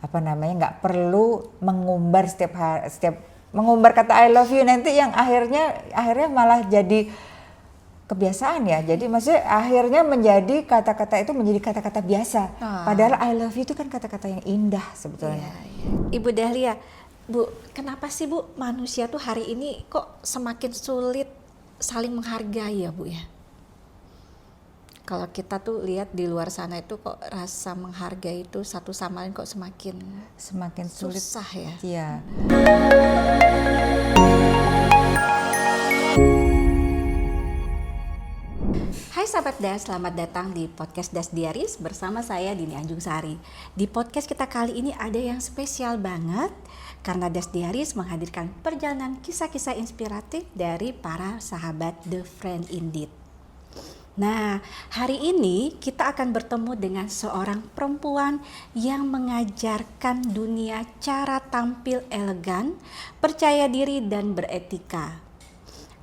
nggak perlu mengumbar setiap mengumbar kata I love you nanti yang akhirnya malah jadi kebiasaan ya. Jadi maksudnya akhirnya menjadi kata-kata itu menjadi kata-kata biasa. Padahal I love you itu kan kata-kata yang indah sebetulnya. Ibu Dahlia, Bu, kenapa sih Bu manusia tuh hari ini kok semakin sulit saling menghargai ya Bu ya? Kalau kita tuh lihat di luar sana itu kok rasa menghargai itu satu sama lain kok semakin sulit. Susah ya. Iya. Hai sahabat Das, selamat datang di podcast Das Diaries bersama saya Dini Anjungsari. Di podcast kita kali ini ada yang spesial banget karena Das Diaries menghadirkan perjalanan kisah-kisah inspiratif dari para sahabat The Friend Indeed. Nah, hari ini kita akan bertemu dengan seorang perempuan yang mengajarkan dunia cara tampil elegan, percaya diri dan beretika.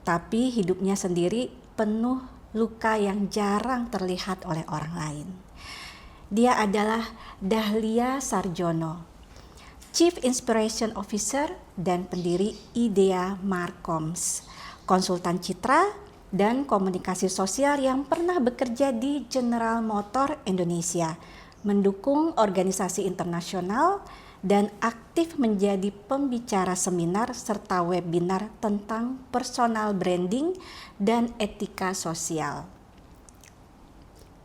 Tapi hidupnya sendiri penuh luka yang jarang terlihat oleh orang lain. Dia adalah Dahlia Sarjono, Chief Inspiration Officer dan pendiri IDEA Marcoms, konsultan citra dan komunikasi sosial yang pernah bekerja di General Motor Indonesia, mendukung organisasi internasional dan aktif menjadi pembicara seminar serta webinar tentang personal branding dan etika sosial.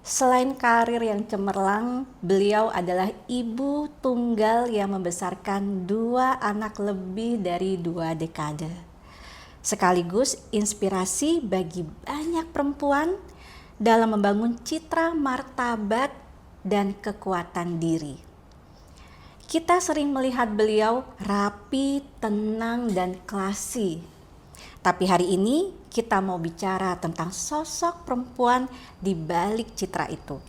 Selain karir yang cemerlang, beliau adalah ibu tunggal yang membesarkan 2 anak lebih dari 2 dekade. Sekaligus inspirasi bagi banyak perempuan dalam membangun citra martabat dan kekuatan diri. Kita sering melihat beliau rapi, tenang, dan classy. Tapi hari ini kita mau bicara tentang sosok perempuan di balik citra itu.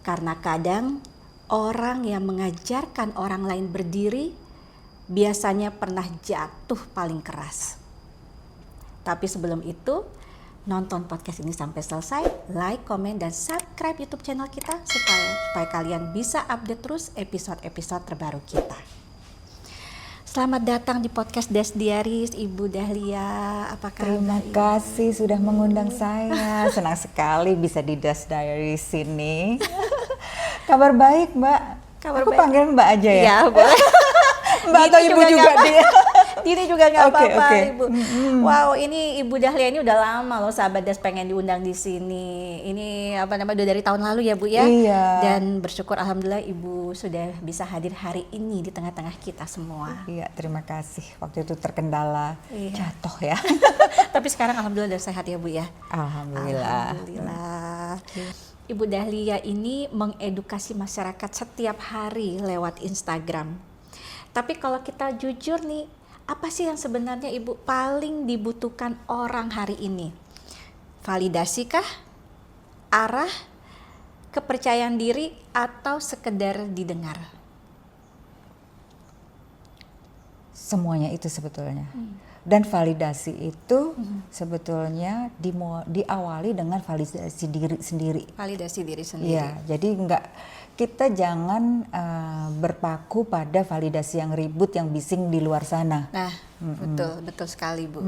Karena kadang orang yang mengajarkan orang lain berdiri biasanya pernah jatuh paling keras. Tapi sebelum itu, nonton podcast ini sampai selesai, like, komen, dan subscribe YouTube channel kita supaya kalian bisa update terus episode-episode terbaru kita. Selamat datang di podcast Das Diaries, Ibu Dahlia. Apa kabar? Terima kasih sudah mengundang saya. Senang sekali bisa di Das Diaries sini. Kabar baik, Mbak. Aku baik. panggil Mbak aja ya? Ya, boleh. Mbak atau Ibu juga dia? Dini juga nggak apa-apa, Okay. Ibu. Wow, ini Ibu Dahlia ini udah lama loh sahabat Das pengen diundang di sini. Ini udah dari tahun lalu ya Bu ya. Iya. Dan bersyukur alhamdulillah Ibu sudah bisa hadir hari ini di tengah-tengah kita semua. Iya, terima kasih. Waktu itu terkendala jatuh ya. Tapi sekarang alhamdulillah udah sehat ya Bu ya. Alhamdulillah. Ibu Dahlia ini mengedukasi masyarakat setiap hari lewat Instagram. Tapi kalau kita jujur nih, apa sih yang sebenarnya Ibu paling dibutuhkan orang hari ini? Validasikah? Arah? Kepercayaan diri? Atau sekedar didengar? Semuanya itu sebetulnya. Dan validasi itu sebetulnya diawali dengan validasi diri sendiri. Validasi diri sendiri. Iya, jadi kita jangan berpaku pada validasi yang ribut, yang bising di luar sana. Nah, betul sekali Bu.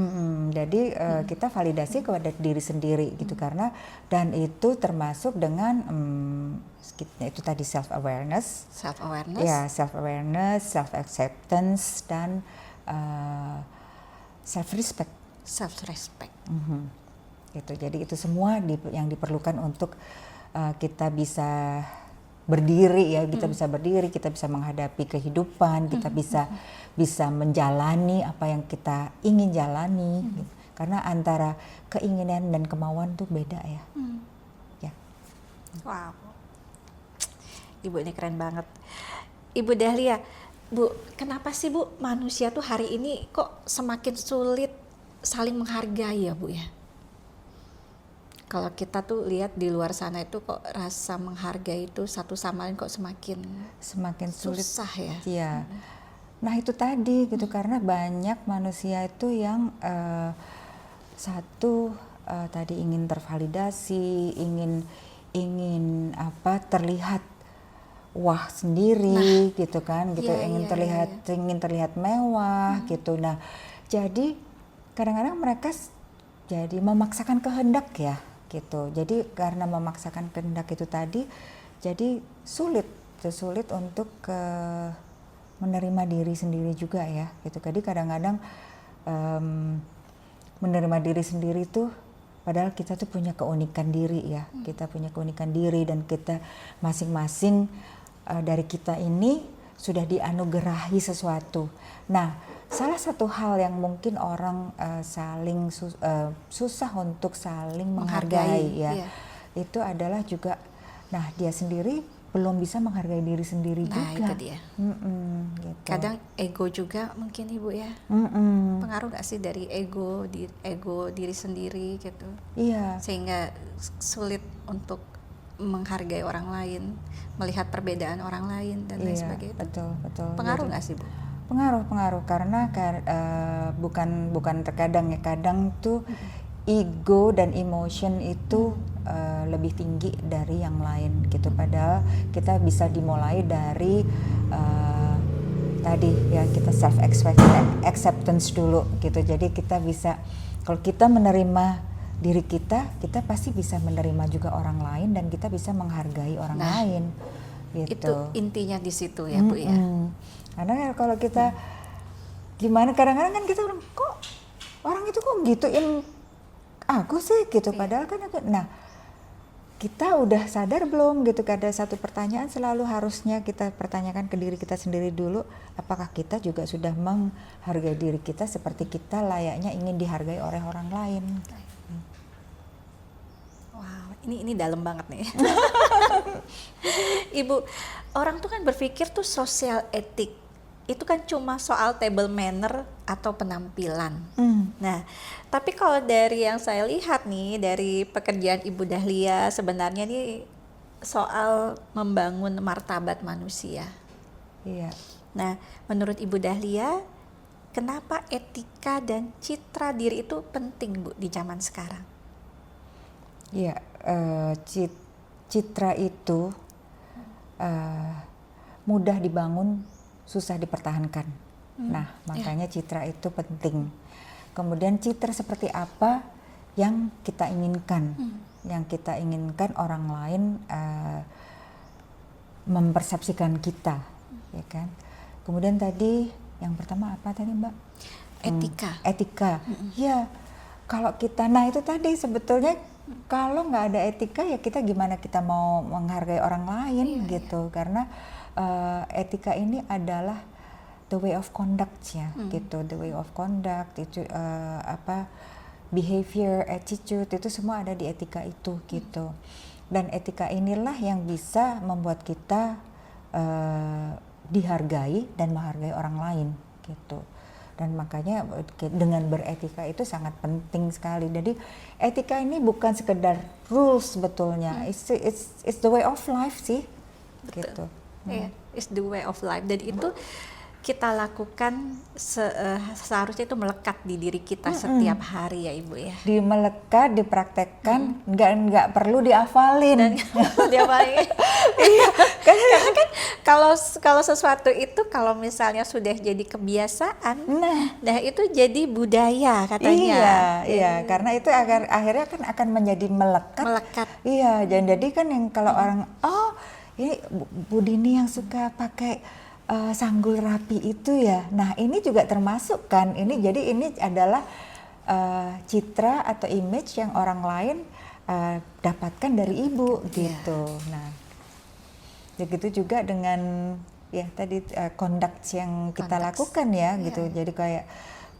Jadi kita validasi kepada diri sendiri gitu karena dan itu termasuk dengan itu tadi self awareness, ya self awareness, self acceptance dan self respect. Gitu. Jadi itu semua yang diperlukan untuk kita bisa berdiri ya, kita bisa berdiri, kita bisa menghadapi kehidupan, kita bisa menjalani apa yang kita ingin jalani. Gitu. Karena antara keinginan dan kemauan tuh beda ya. Ya. Wow. Ibu ini keren banget. Ibu Dahlia, Bu, kenapa sih Bu manusia tuh hari ini kok semakin sulit saling menghargai ya Bu ya? Kalau kita tuh lihat di luar sana itu kok rasa menghargai itu satu sama lain kok semakin sulit. Susah ya. Iya. Nah itu tadi gitu karena banyak manusia itu yang tadi ingin tervalidasi, ingin terlihat wah sendiri gitu kan, gitu iya, ingin iya, terlihat iya. ingin terlihat mewah gitu. Nah, jadi kadang-kadang mereka jadi memaksakan kehendak ya gitu. Jadi karena memaksakan kehendak itu tadi, jadi sulit untuk menerima diri sendiri juga ya gitu. Jadi kadang-kadang menerima diri sendiri tuh padahal kita tuh punya keunikan diri ya. Kita punya keunikan diri dan kita masing-masing dari kita ini sudah dianugerahi sesuatu. Nah, salah satu hal yang mungkin orang saling susah untuk saling menghargai ya. Iya. Itu adalah juga nah dia sendiri belum bisa menghargai diri sendiri Nah, juga. itu dia. Gitu. Kadang ego juga mungkin Ibu ya. Pengaruh nggak sih dari ego diri sendiri gitu, Iya. sehingga sulit untuk menghargai orang lain, melihat perbedaan orang lain dan lain Iya, sebagainya. betul. Pengaruh Jadi, nggak sih Bu? pengaruh karena bukan terkadang ya, kadang tuh ego dan emotion itu lebih tinggi dari yang lain gitu. Padahal kita bisa dimulai dari tadi ya, kita self acceptance dulu gitu. Jadi kita bisa, kalau kita menerima diri kita pasti bisa menerima juga orang lain dan kita bisa menghargai orang lain gitu. Itu intinya di situ ya Bu ya. Karena kalau kita gimana, kadang-kadang kan kita bilang, kok orang itu kok gituin aku sih gitu, padahal kan nah kita udah sadar belum gitu, ada satu pertanyaan selalu harusnya kita pertanyakan ke diri kita sendiri dulu, apakah kita juga sudah menghargai diri kita seperti kita layaknya ingin dihargai oleh orang lain. Wow, ini dalam banget nih. Ibu, orang tuh kan berpikir tuh sosial etik itu kan cuma soal table manner atau penampilan. Nah, tapi kalau dari yang saya lihat nih dari pekerjaan Ibu Dahlia, sebenarnya nih soal membangun martabat manusia. Iya. Nah, menurut Ibu Dahlia, kenapa etika dan citra diri itu penting Bu di zaman sekarang? Iya, citra itu mudah dibangun, susah dipertahankan. Nah, makanya citra itu penting. Kemudian citra seperti apa yang kita inginkan, yang kita inginkan orang lain mempersepsikan kita, ya kan? Kemudian tadi yang pertama apa tadi Mbak? Etika. Ya, kalau kita, nah itu tadi sebetulnya kalau nggak ada etika ya kita gimana kita mau menghargai orang lain gitu. Karena etika ini adalah the way of conduct ya gitu. The way of conduct itu behavior, attitude itu semua ada di etika itu gitu. Dan etika inilah yang bisa membuat kita dihargai dan menghargai orang lain gitu. Dan makanya dengan beretika itu sangat penting sekali. Jadi etika ini bukan sekedar rules sebetulnya, it's the way of life sih. Betul. Gitu. Yeah, it's the way of life. Dan itu kita lakukan seharusnya itu melekat di diri kita setiap hari ya Ibu ya. Melekat, dipraktekkan, nggak perlu dihafalin. Dihafalin. Iya, karena kan kalau sesuatu itu kalau misalnya sudah jadi kebiasaan, nah itu jadi budaya katanya. Iya, karena itu akhirnya kan akan menjadi melekat. Melekat. Iya, jadi kan yang kalau orang, oh ini Bu Dini yang suka pakai sanggul rapi itu ya. Nah ini juga termasuk kan. Jadi ini adalah citra atau image yang orang lain dapatkan dari Ibu gitu. Nah, begitu juga dengan ya tadi conduct yang kita lakukan ya gitu. Jadi kayak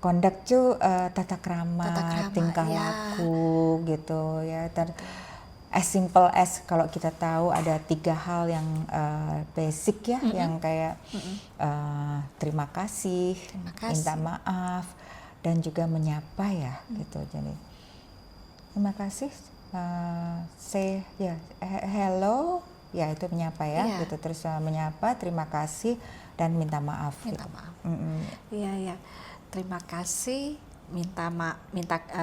conduct tuh tata krama, tingkah laku gitu ya. As simple as kalau kita tahu ada 3 hal yang basic ya, yang kayak terima kasih, minta maaf, dan juga menyapa ya gitu. Jadi terima kasih, say ya hello, ya itu menyapa ya gitu. Terus menyapa, terima kasih, dan minta maaf. Minta gitu. maaf. Iya. Terima kasih,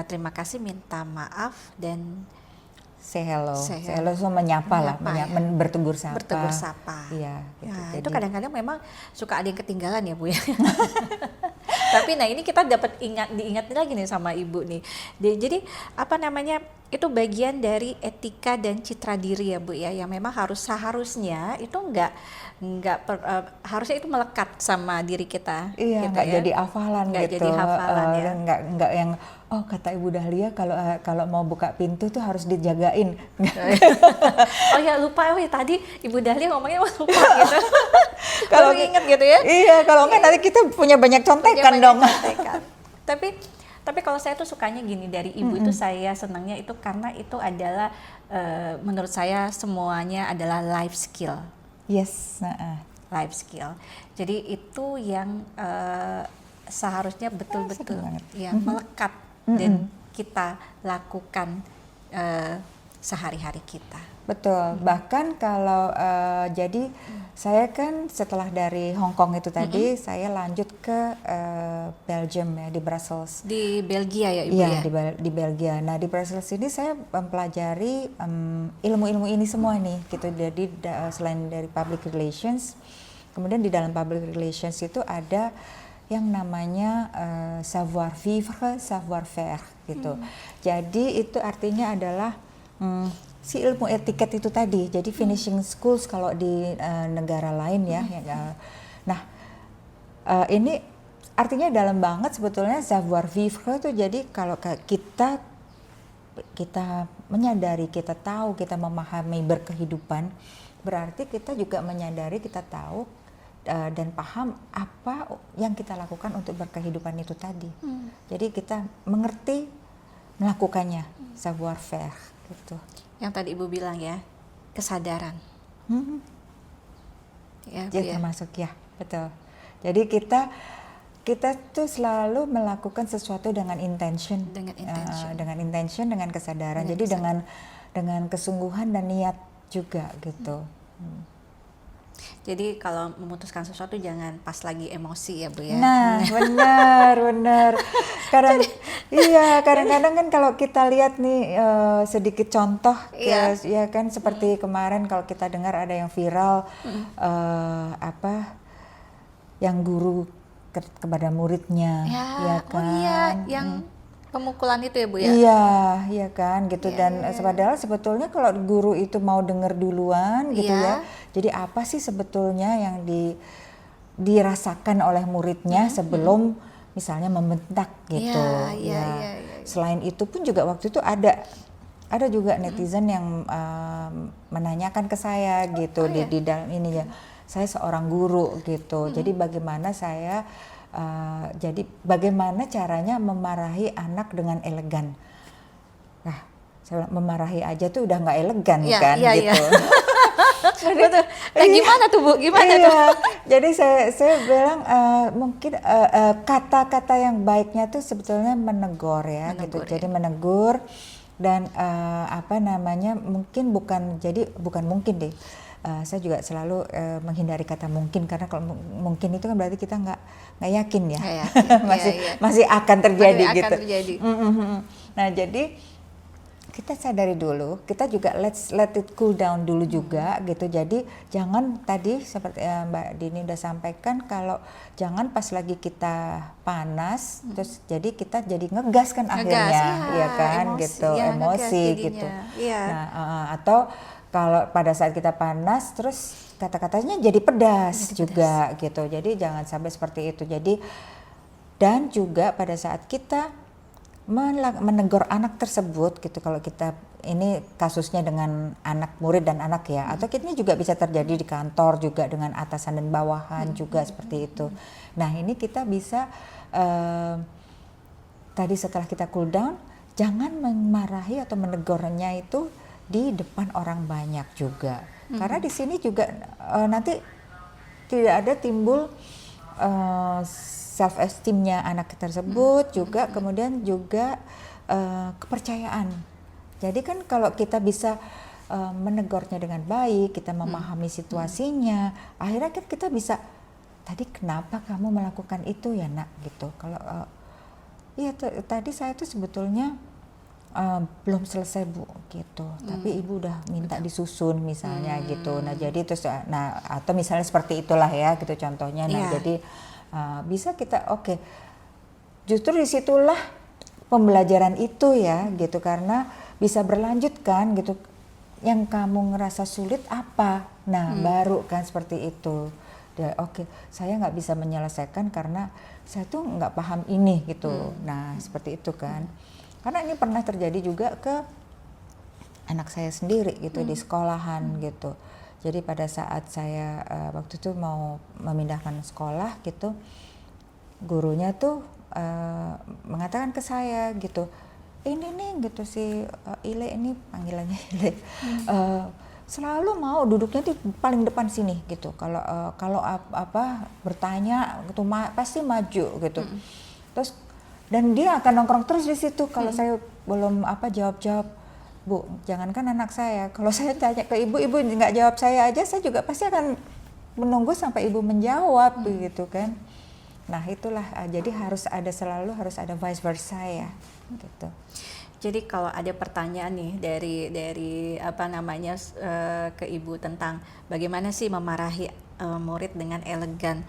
terima kasih, minta maaf, dan say hello. Say Say hello, so menyapa lah, Menyapa ya. bertegur sapa. Bertegur sapa. Iya, gitu. Nah, Jadi itu kadang-kadang memang suka ada yang ketinggalan ya Bu ya. Tapi nah ini kita dapat diingat lagi nih sama Ibu nih. Jadi apa namanya, itu bagian dari etika dan citra diri ya Bu ya, yang memang seharusnya itu harusnya itu melekat sama diri kita. iya, gitu nggak ya. jadi hafalan Nggak gitu. jadi hafalan ya. Nggak yang oh kata Ibu Dahlia kalau mau buka pintu tuh harus dijagain. Oh ya lupa, oh ya tadi Ibu Dahlia ngomongnya lupa gitu. Kalau Baru inget gitu ya. Iya, kalau nggak nanti kita punya banyak contekan Punya dong. banyak contekan. Tapi kalau saya tuh sukanya gini dari Ibu itu, saya senangnya itu karena itu adalah menurut saya semuanya adalah life skill. Yes. Life skill. Jadi itu yang seharusnya betul-betul seru banget. ya melekat dan kita lakukan sehari-hari kita. Betul. Bahkan kalau jadi saya kan setelah dari Hong Kong itu tadi saya lanjut ke Belgium ya, di Brussels. Di Belgia ya Ibu Iya, ya? di Belgia. Nah, di Brussels ini saya mempelajari ilmu-ilmu ini semua nih gitu. Jadi selain dari public relations, kemudian di dalam public relations itu ada yang namanya savoir vivre, savoir faire gitu. Jadi itu artinya adalah si ilmu etiket itu tadi. Jadi finishing schools kalau di negara lain ya. Nah, ini artinya dalam banget sebetulnya savoir vivre itu. Jadi kalau kita menyadari, kita tahu, kita memahami berkehidupan, berarti kita juga menyadari, kita tahu dan paham apa yang kita lakukan untuk berkehidupan itu tadi. Jadi kita mengerti melakukannya, savoir faire gitu. Yang tadi Ibu bilang ya, kesadaran. Ya, Bu Ya, ya. termasuk ya, betul. Jadi kita tuh selalu melakukan sesuatu dengan intention, dengan kesadaran. Jadi dengan kesungguhan dan niat juga gitu. Jadi kalau memutuskan sesuatu jangan pas lagi emosi ya Bu ya. Nah, benar. Kadang-kadang kan kalau kita lihat nih sedikit contoh, ya kan seperti kemarin kalau kita dengar ada yang viral yang guru kepada muridnya, ya kan? Oh iya, yang pemukulan itu ya Bu ya. Iya kan gitu. Dan padahal sebetulnya kalau guru itu mau dengar duluan gitu ya. Jadi apa sih sebetulnya yang dirasakan oleh muridnya sebelum misalnya membentak gitu. Selain itu pun juga waktu itu ada juga netizen yang menanyakan ke saya gitu di dalam ini ya. Saya seorang guru gitu. Jadi bagaimana bagaimana caranya memarahi anak dengan elegan. Nah, saya bilang, memarahi aja tuh udah nggak elegan kan gitu. Betul. Nah, gimana tuh Bu? Gimana tuh? Jadi saya bilang mungkin kata-kata yang baiknya tuh sebetulnya menegur ya gitu. Jadi menegur dan bukan mungkin deh. Saya juga selalu menghindari kata mungkin, karena kalau mungkin itu kan berarti kita nggak yakin ya, masih akan terjadi gitu. Nah, jadi kita sadari dulu, kita juga let it cool down dulu juga gitu. Jadi jangan tadi seperti Mbak Dini udah sampaikan, kalau jangan pas lagi kita panas terus jadi kita jadi ngegas kan akhirnya, ya kan emosi, gitu, emosi gitu. Nah, atau kalau pada saat kita panas terus kata-katanya jadi pedas juga gitu. Jadi jangan sampai seperti itu. Jadi dan juga pada saat kita menegur anak tersebut gitu, kalau kita ini kasusnya dengan anak murid dan anak ya, atau ini juga bisa terjadi di kantor juga dengan atasan dan bawahan juga seperti itu. Nah, ini kita bisa tadi setelah kita cool down, jangan memarahi atau menegurnya itu di depan orang banyak juga. Karena di sini juga nanti tidak ada timbul self esteemnya anak tersebut juga, kemudian juga kepercayaan. Jadi kan kalau kita bisa menegurnya dengan baik, kita memahami situasinya, akhirnya kan kita bisa, tadi kenapa kamu melakukan itu ya nak gitu. Kalau tadi saya tuh sebetulnya belum selesai Bu gitu, tapi ibu udah minta disusun misalnya gitu. Nah jadi terus, atau misalnya seperti itulah ya gitu contohnya. Nah jadi bisa kita justru disitulah pembelajaran itu ya gitu, karena bisa berlanjut kan gitu. Yang kamu ngerasa sulit apa? Nah baru kan seperti itu. Saya nggak bisa menyelesaikan karena saya tuh nggak paham ini gitu. Nah seperti itu kan. Karena ini pernah terjadi juga ke anak saya sendiri gitu di sekolahan gitu. Jadi pada saat saya waktu itu mau memindahkan sekolah gitu, gurunya tuh mengatakan ke saya gitu, ini nih gitu si Ile, ini panggilannya Ile, selalu mau duduknya di paling depan sini gitu. Kalau bertanya gitu pasti maju gitu. Terus dan dia akan nongkrong terus di situ kalau saya belum jawab. Bu, jangankan anak saya, kalau saya tanya ke ibu nggak jawab saya aja, saya juga pasti akan menunggu sampai ibu menjawab begitu kan. Nah itulah, jadi selalu harus ada vice versa ya gitu. Jadi kalau ada pertanyaan nih dari ke ibu tentang bagaimana sih memarahi murid dengan elegan,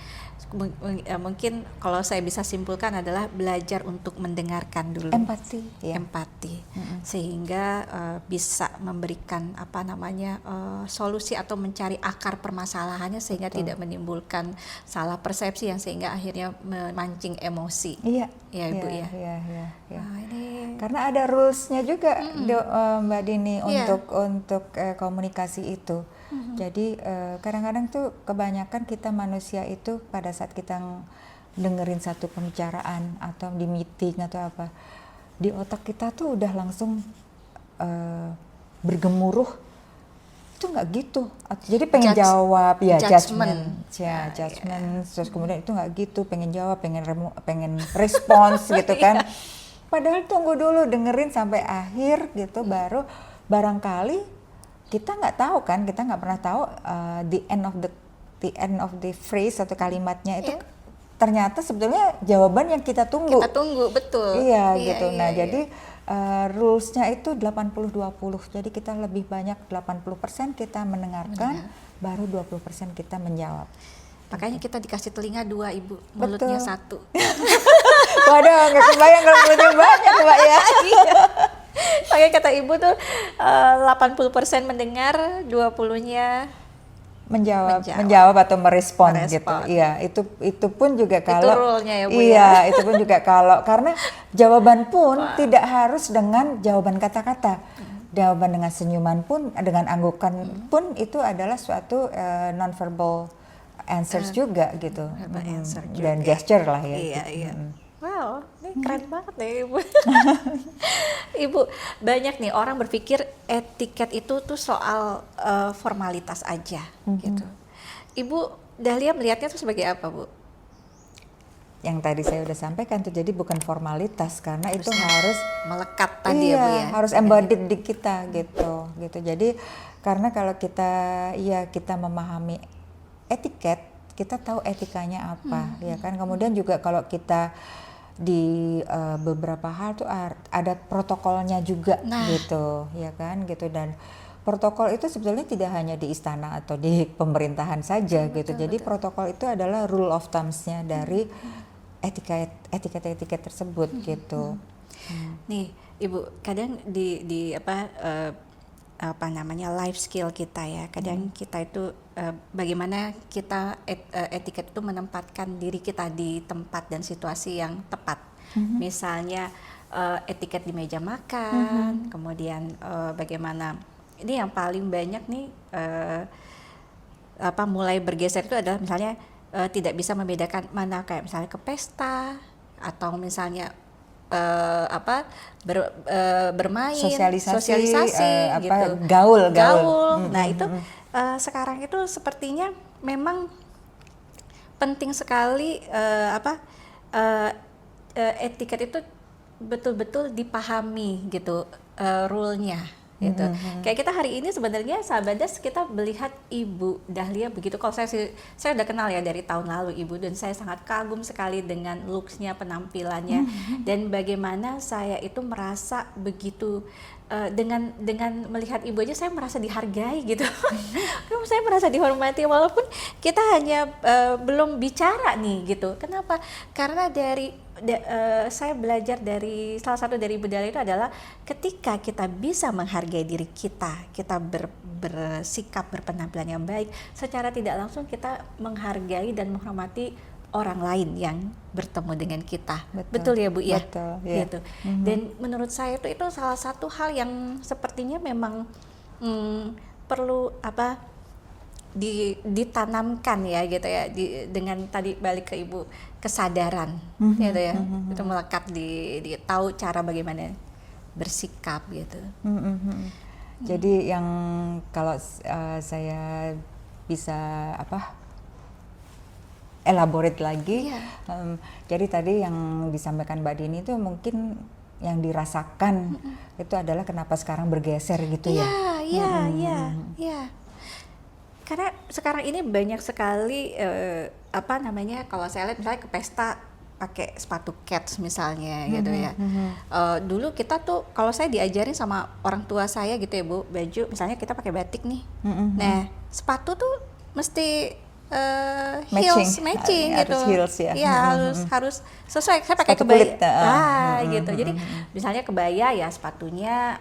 mungkin kalau saya bisa simpulkan adalah belajar untuk mendengarkan dulu, empati sehingga bisa memberikan solusi atau mencari akar permasalahannya sehingga tidak menimbulkan salah persepsi yang sehingga akhirnya memancing emosi. Iya Ibu ya. Karena ada rulesnya juga Mbak Dini untuk komunikasi itu. Jadi kadang-kadang tuh kebanyakan kita manusia itu pada saat kita dengerin satu pembicaraan atau di meeting atau apa, di otak kita tuh udah langsung bergemuruh, itu nggak gitu. Jadi pengen jawab judgment. Terus kemudian itu nggak gitu, pengen jawab, pengen respons gitu kan. Padahal tunggu dulu, dengerin sampai akhir gitu, baru barangkali kita nggak tahu kan, kita nggak pernah tahu the end of the phrase atau kalimatnya itu ternyata sebetulnya jawaban yang kita tunggu. Betul. Gitu. Nah jadi rulesnya itu 80-20, jadi kita lebih banyak 80% kita mendengarkan, baru 20% kita menjawab. Makanya kita dikasih telinga 2 Ibu, mulutnya 1. Waduh, nggak kebayang kalau mulutnya banyak Mbak ya. Makanya kata Ibu tuh 80% mendengar, 20-nya menjawab atau merespon gitu. Iya, itu pun juga kalau itu rule-nya ya Bu. Itu pun juga kalau karena jawaban pun tidak harus dengan jawaban kata-kata. Jawaban dengan senyuman pun, dengan anggukan pun itu adalah suatu non-verbal answers juga gitu. Dan gesture lah ya. Iya. Wow, ini keren banget deh Ibu. Ibu, banyak nih orang berpikir etiket itu tuh soal formalitas aja gitu. Ibu Dahlia melihatnya tuh sebagai apa Bu? Yang tadi saya udah sampaikan tuh, jadi bukan formalitas karena itu harus melekat tadi ya Bu ya. Harus embodied di kita gitu. Jadi karena kalau kita memahami etiket, kita tahu etikanya apa ya kan. Kemudian juga kalau kita di beberapa hal tuh ada protokolnya juga gitu ya kan gitu. Dan protokol itu sebetulnya tidak hanya di istana atau di pemerintahan saja gitu. Jadi protokol itu adalah rule of thumbs-nya dari etiket tersebut gitu. Nih Ibu, kadang di life skill kita ya, kadang kita itu bagaimana kita etiket itu menempatkan diri kita di tempat dan situasi yang tepat. Misalnya etiket di meja makan, kemudian bagaimana ini yang paling banyak nih mulai bergeser itu adalah misalnya tidak bisa membedakan mana kayak misalnya ke pesta atau misalnya bermain, sosialisasi gitu, gaul. Nah itu sekarang itu sepertinya memang penting sekali etiket itu betul-betul dipahami gitu, rule-nya gitu. Kayak kita hari ini sebenarnya sahabat Das kita melihat Ibu Dahlia begitu. Kalau saya udah kenal ya dari tahun lalu Ibu, dan saya sangat kagum sekali dengan looks-nya, penampilannya, dan bagaimana saya itu merasa begitu dengan melihat Ibu aja saya merasa dihargai gitu. Saya merasa dihormati walaupun kita hanya belum bicara nih gitu. Kenapa? Karena saya belajar dari salah satu dari Ibu Dahlia itu adalah ketika kita bisa menghargai diri kita bersikap berpenampilan yang baik, secara tidak langsung kita menghargai dan menghormati orang lain yang bertemu dengan kita. Betul ya Bu ya? Betul, ya. Gitu. Dan menurut saya itu salah satu hal yang sepertinya memang perlu ditanamkan ya gitu ya, dengan tadi balik ke Ibu kesadaran gitu ya, itu melekat di tahu cara bagaimana bersikap gitu. Jadi yang kalau saya bisa elaborate lagi, jadi tadi yang disampaikan Mbak Dini itu mungkin yang dirasakan itu adalah kenapa sekarang bergeser gitu ya. Iya. Karena sekarang ini banyak sekali kalau saya lihat misalnya ke pesta pakai sepatu Keds misalnya gitu ya. Dulu kita tuh kalau saya diajarin sama orang tua saya gitu ya Bu, baju misalnya kita pakai batik nih. Nah, sepatu tuh mesti heels matching gitu. Harus heels ya. Iya, harus sesuai. Saya pakai Sepatu kebaya. kulit, Gitu. Jadi misalnya kebaya ya sepatunya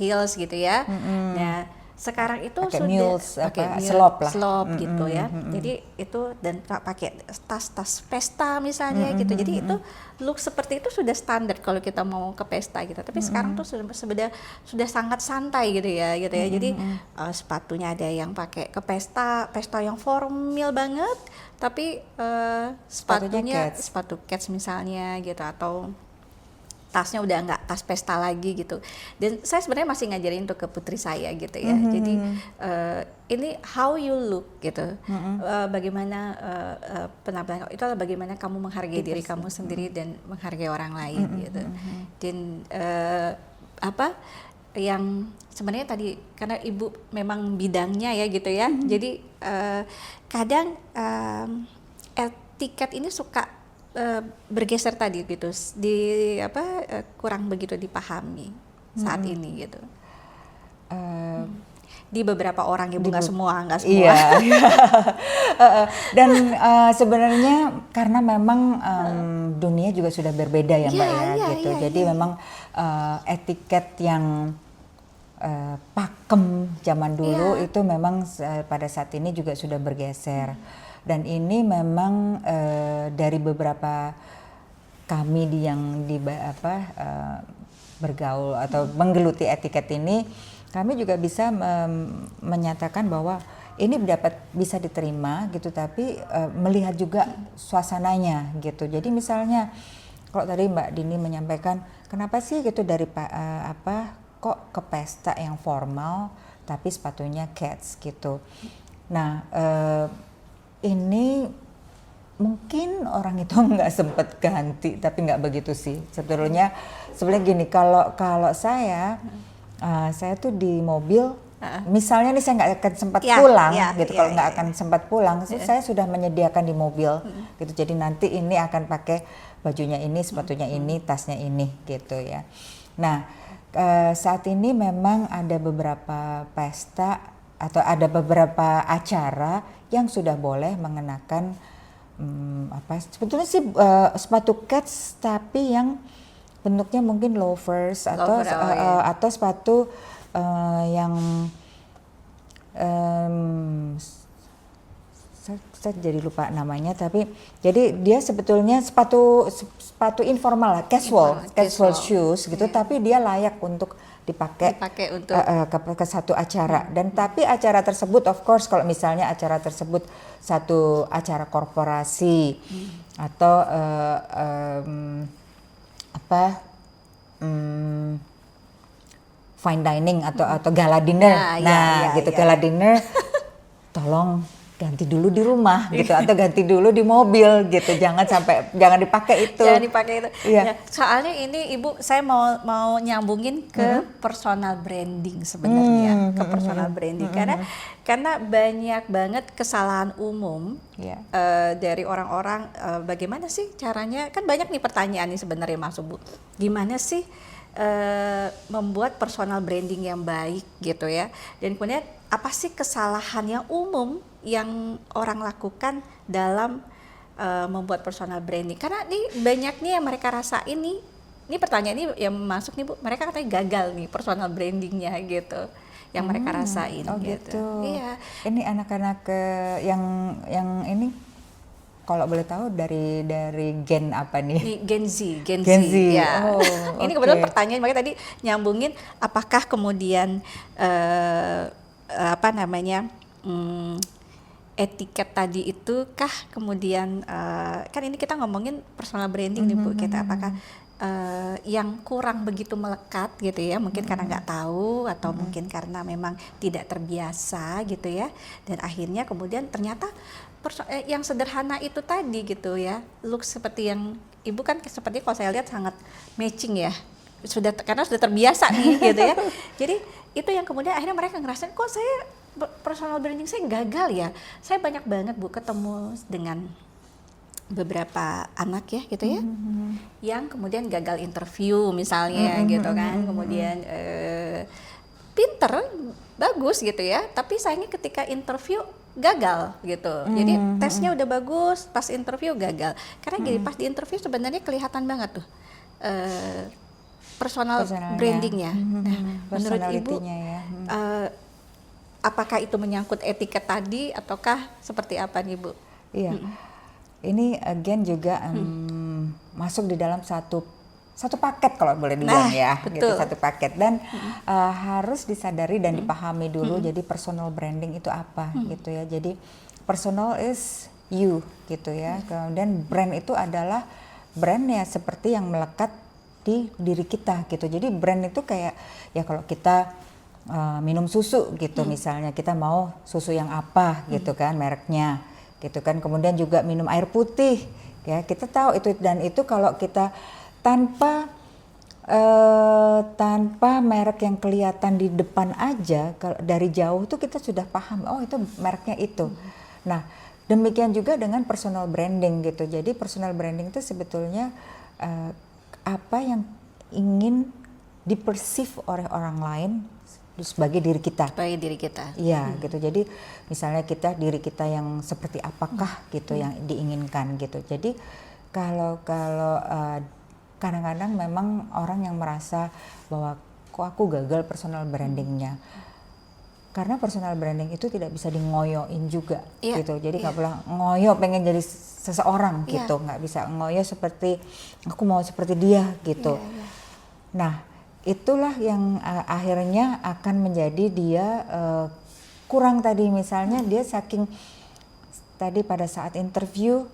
heels gitu ya. Nah, sekarang itu pakai sudah mules, pakai slop lah. gitu ya. Jadi itu dan pakai tas pesta misalnya gitu. Jadi itu look seperti itu sudah standar kalau kita mau ke pesta gitu. Tapi sekarang tuh sudah sangat santai gitu ya. Jadi sepatunya ada yang pakai ke pesta yang formal banget, tapi sepatunya sepatu Keds misalnya gitu, atau tasnya udah nggak tas pesta lagi gitu. Dan saya sebenarnya masih ngajarin untuk ke putri saya gitu ya. Jadi ini how you look gitu. Bagaimana penampilan itu adalah bagaimana kamu menghargai diri kamu sendiri dan menghargai orang lain gitu. Dan yang sebenarnya tadi karena Ibu memang bidangnya ya gitu ya. Jadi kadang etiket ini suka bergeser tadi gitu, kurang begitu dipahami saat ini gitu. Di beberapa orang ya, nggak semua. Iya. Dan sebenarnya karena memang dunia juga sudah berbeda ya Mbak gitu. Jadi memang etiket yang pakem zaman dulu itu memang pada saat ini juga sudah bergeser. Dan ini memang dari beberapa kami yang bergaul atau menggeluti etiket ini, kami juga bisa menyatakan bahwa ini bisa diterima gitu, tapi melihat juga suasananya gitu. Jadi misalnya kalau tadi Mbak Dini menyampaikan kenapa sih gitu dari kok ke pesta yang formal tapi sepatunya Keds gitu. Nah ini mungkin orang itu nggak sempet ganti, tapi nggak begitu sih sebetulnya gini, kalau saya tuh di mobil misalnya nih saya nggak akan sempat pulang gitu, kalau nggak akan sempat pulang saya sudah menyediakan di mobil gitu, jadi nanti ini akan pakai bajunya ini, sepatunya ini, tasnya ini gitu ya. Nah saat ini memang ada beberapa pesta atau ada beberapa acara yang sudah boleh mengenakan sebetulnya sih sepatu Keds tapi yang bentuknya mungkin loafers atau sepatu yang saya jadi lupa namanya, tapi jadi dia sebetulnya sepatu informal lah, casual shoes gitu, tapi dia layak untuk dipakai untuk ke satu acara. Dan tapi acara tersebut of course kalau misalnya acara tersebut satu acara korporasi atau fine dining atau gala dinner, gala dinner tolong ganti dulu di rumah gitu atau ganti dulu di mobil gitu, jangan dipakai itu. Jangan dipakai itu. Iya. Ya, soalnya ini Ibu, saya mau nyambungin ke personal branding sebenarnya, ke personal branding karena banyak banget kesalahan umum dari orang-orang. Bagaimana sih caranya? Kan banyak nih pertanyaan nih sebenarnya Mas Bu. Gimana sih membuat personal branding yang baik gitu ya? Dan kemudian apa sih kesalahan yang umum yang orang lakukan dalam membuat personal branding? Karena nih banyak nih yang mereka rasain nih. Ini pertanyaan ini yang masuk nih Bu, mereka katanya gagal nih personal brandingnya gitu, yang mereka rasain gitu. Iya. Ini anak-anak yang ini kalau boleh tahu dari gen apa nih? Ini Gen Z. Ya. Oh, ini kebetulan pertanyaan makanya tadi nyambungin apakah kemudian etiket tadi itu kah kemudian kan ini kita ngomongin personal branding nih Bu, kita apakah yang kurang begitu melekat gitu ya, mungkin karena nggak tahu atau mungkin karena memang tidak terbiasa gitu ya, dan akhirnya kemudian ternyata yang sederhana itu tadi gitu ya, look seperti yang Ibu kan seperti kalau saya lihat sangat matching ya, karena sudah terbiasa nih gitu ya. Jadi itu yang kemudian akhirnya mereka ngerasain kok saya personal branding saya gagal ya. Saya banyak banget Bu ketemu dengan beberapa anak ya gitu ya, yang kemudian gagal interview misalnya gitu kan, kemudian pinter, bagus gitu ya, tapi sayangnya ketika interview gagal gitu. Jadi tesnya udah bagus, pas interview gagal. Karena gini, pas di interview sebenarnya kelihatan banget tuh personal brandingnya. Nah, menurut Ibu, apakah itu menyangkut etiket tadi ataukah seperti apa nih Bu? Iya. Ini again juga masuk di dalam satu paket kalau boleh dibilang gitu, satu paket, dan harus disadari dan dipahami dulu. Jadi personal branding itu apa gitu ya. Jadi personal is you gitu ya. Kemudian brand itu adalah brand ya seperti yang melekat di diri kita gitu. Jadi brand itu kayak ya kalau kita minum susu gitu, misalnya kita mau susu yang apa gitu kan mereknya gitu kan. Kemudian juga minum air putih ya, kita tahu itu, dan itu kalau kita tanpa merek yang kelihatan di depan aja, kalau dari jauh tuh kita sudah paham oh itu mereknya itu. Nah, demikian juga dengan personal branding gitu. Jadi personal branding itu sebetulnya apa yang ingin dipersif oleh orang lain sebagai diri kita. Sebagai diri kita. Iya, gitu. Jadi misalnya diri kita yang seperti apakah gitu yang diinginkan gitu. Jadi kalau kadang-kadang memang orang yang merasa bahwa kok aku gagal personal brandingnya. Karena personal branding itu tidak bisa dingoyoin juga gitu. Jadi nggak boleh ngoyo pengen jadi seseorang gitu. Nggak bisa ngoyo seperti aku mau seperti dia gitu. Nah, itulah yang akhirnya akan menjadi dia kurang tadi, misalnya dia saking tadi pada saat interview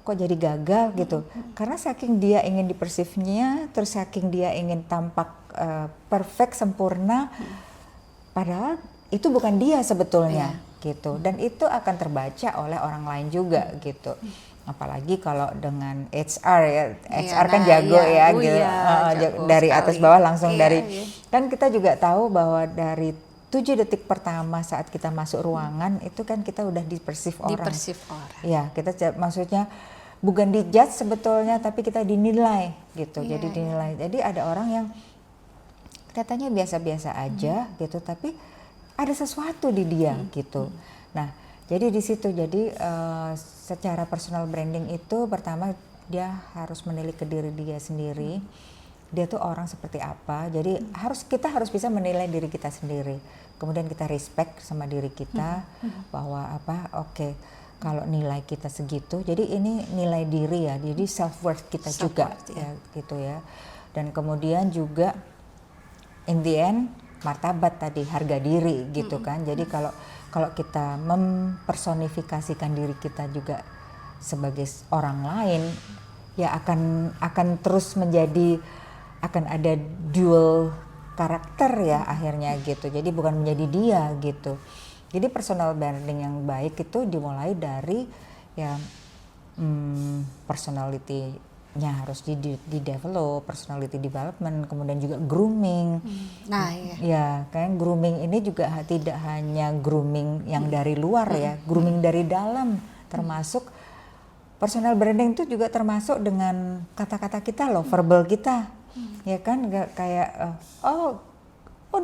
kok jadi gagal gitu, karena saking dia ingin dipersifnya, terus saking dia ingin tampak perfect sempurna, padahal itu bukan dia sebetulnya gitu, dan itu akan terbaca oleh orang lain juga gitu. Apalagi kalau dengan HR ya, HR kan jago gitu, dari atas bawah langsung kan kita juga tahu bahwa dari 7 detik pertama saat kita masuk ruangan itu kan kita udah dipersif orang. Ya, kita maksudnya bukan dijudge sebetulnya, tapi kita dinilai gitu. Jadi dinilai. Jadi ada orang yang katanya biasa-biasa aja gitu, tapi ada sesuatu di dia gitu. Nah, jadi di situ, secara personal branding itu pertama dia harus menilik ke diri dia sendiri. Dia tuh orang seperti apa. Jadi kita harus bisa menilai diri kita sendiri. Kemudian kita respect sama diri kita bahwa kalau nilai kita segitu. Jadi ini nilai diri ya. Jadi self worth kita juga ya gitu ya. Dan kemudian juga in the end martabat tadi, harga diri gitu kan. Jadi kalau kita mempersonifikasikan diri kita juga sebagai orang lain, ya akan terus akan ada dual karakter ya akhirnya gitu. Jadi bukan menjadi dia gitu. Jadi personal branding yang baik itu dimulai dari ya personality-nya harus di develop, personality development, kemudian juga grooming. Nah, iya. Ya, kayak grooming ini juga tidak hanya grooming yang dari luar ya, grooming dari dalam, termasuk personal branding itu juga termasuk dengan kata-kata kita loh, verbal kita. Ya kan, kayak oh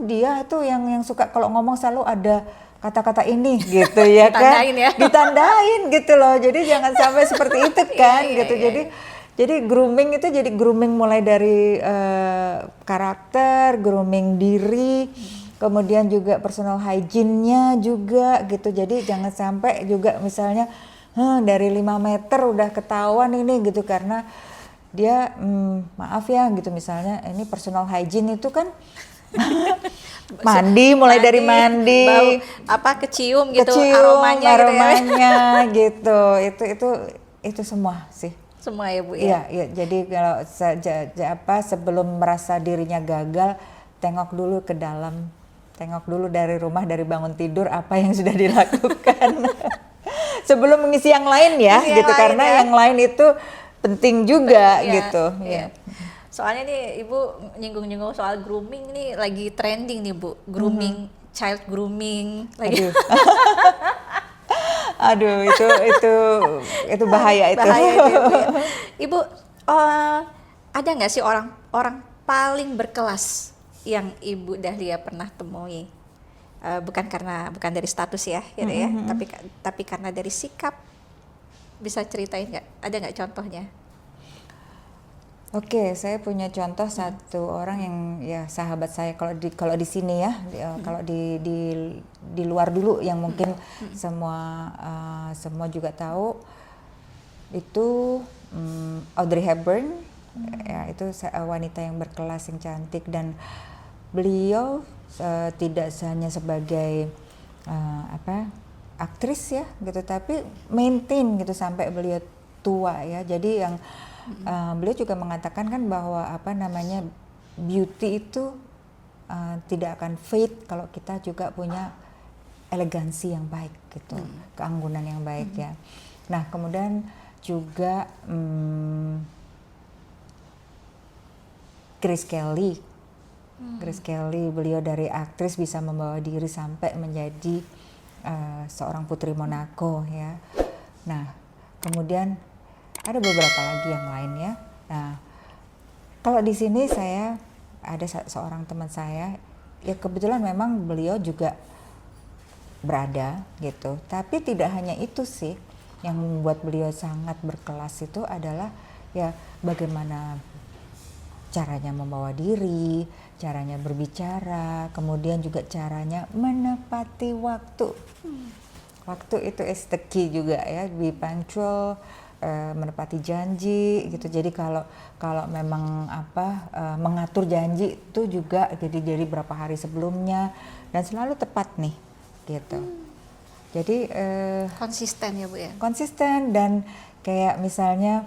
dia tuh yang suka kalau ngomong selalu ada kata-kata ini gitu ya kan, Ditandain ya. ditandain gitu loh. Jadi jangan sampai seperti itu kan gitu. Iya. Jadi grooming itu jadi grooming mulai dari karakter, grooming diri, kemudian juga personal hygiene-nya juga gitu. Jadi jangan sampai juga misalnya dari 5 meter udah ketahuan ini gitu, karena dia maaf ya gitu, misalnya ini personal hygiene itu kan mulai dari mandi, bau kecium gitu, aromanya gitu, itu semua sih. Semua ya Bu ya. Iya, jadi kalau sebelum merasa dirinya gagal, tengok dulu ke dalam, tengok dulu dari rumah, dari bangun tidur apa yang sudah dilakukan. Sebelum mengisi yang lain ya, gitu, karena yang lain itu penting juga gitu. Iya. Soalnya nih Ibu nyinggung-nyinggung soal grooming nih, lagi trending nih Bu, grooming, child grooming lagi. Aduh, itu bahaya itu. Bahaya itu ya, Bu, ya. Ibu, ada nggak sih orang paling berkelas yang Ibu Dahlia pernah temui? Bukan dari status ya, tapi karena dari sikap. Bisa ceritain nggak? Ada nggak contohnya? Oke, saya punya contoh satu orang yang ya sahabat saya, kalau di sini ya, kalau di luar dulu yang mungkin semua juga tahu itu Audrey Hepburn. Ya, itu wanita yang berkelas, yang cantik, dan beliau tidak hanya sebagai aktris ya gitu, tapi maintain gitu sampai beliau tua ya. Jadi yang beliau juga mengatakan kan bahwa beauty itu tidak akan fade kalau kita juga punya elegansi yang baik gitu, keanggunan yang baik ya. Nah, kemudian juga Grace Kelly, beliau dari aktris bisa membawa diri sampai menjadi seorang putri Monaco ya. Nah, kemudian ada beberapa lagi yang lain ya. Nah, kalau di sini saya ada seorang teman saya, ya kebetulan memang beliau juga berada gitu. Tapi tidak hanya itu sih, yang membuat beliau sangat berkelas itu adalah ya bagaimana caranya membawa diri, caranya berbicara, kemudian juga caranya menepati waktu. Waktu itu is the key juga ya, be punctual, menepati janji gitu. Jadi kalau memang mengatur janji itu juga jadi berapa hari sebelumnya dan selalu tepat nih gitu. Jadi konsisten ya Bu ya. Konsisten, dan kayak misalnya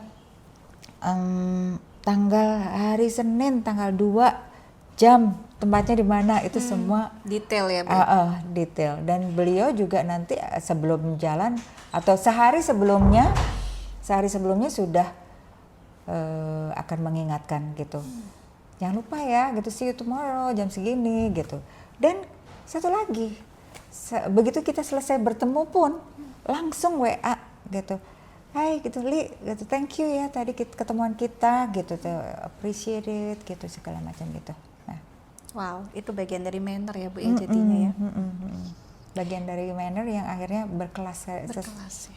hari Senin tanggal 2 jam tempatnya di mana itu semua detail ya Bu. Detail, dan beliau juga nanti sebelum jalan atau sehari sebelumnya sudah akan mengingatkan gitu. Jangan lupa ya gitu, see you tomorrow jam segini gitu. Dan satu lagi, begitu kita selesai bertemu pun langsung WA gitu. Hai gitu, Li gitu, thank you ya tadi ketemuan kita gitu, appreciate it gitu, segala macam gitu. Nah, wow, itu bagian dari manner ya Bu ya jadinya ya. Bagian dari manner yang akhirnya berkelas,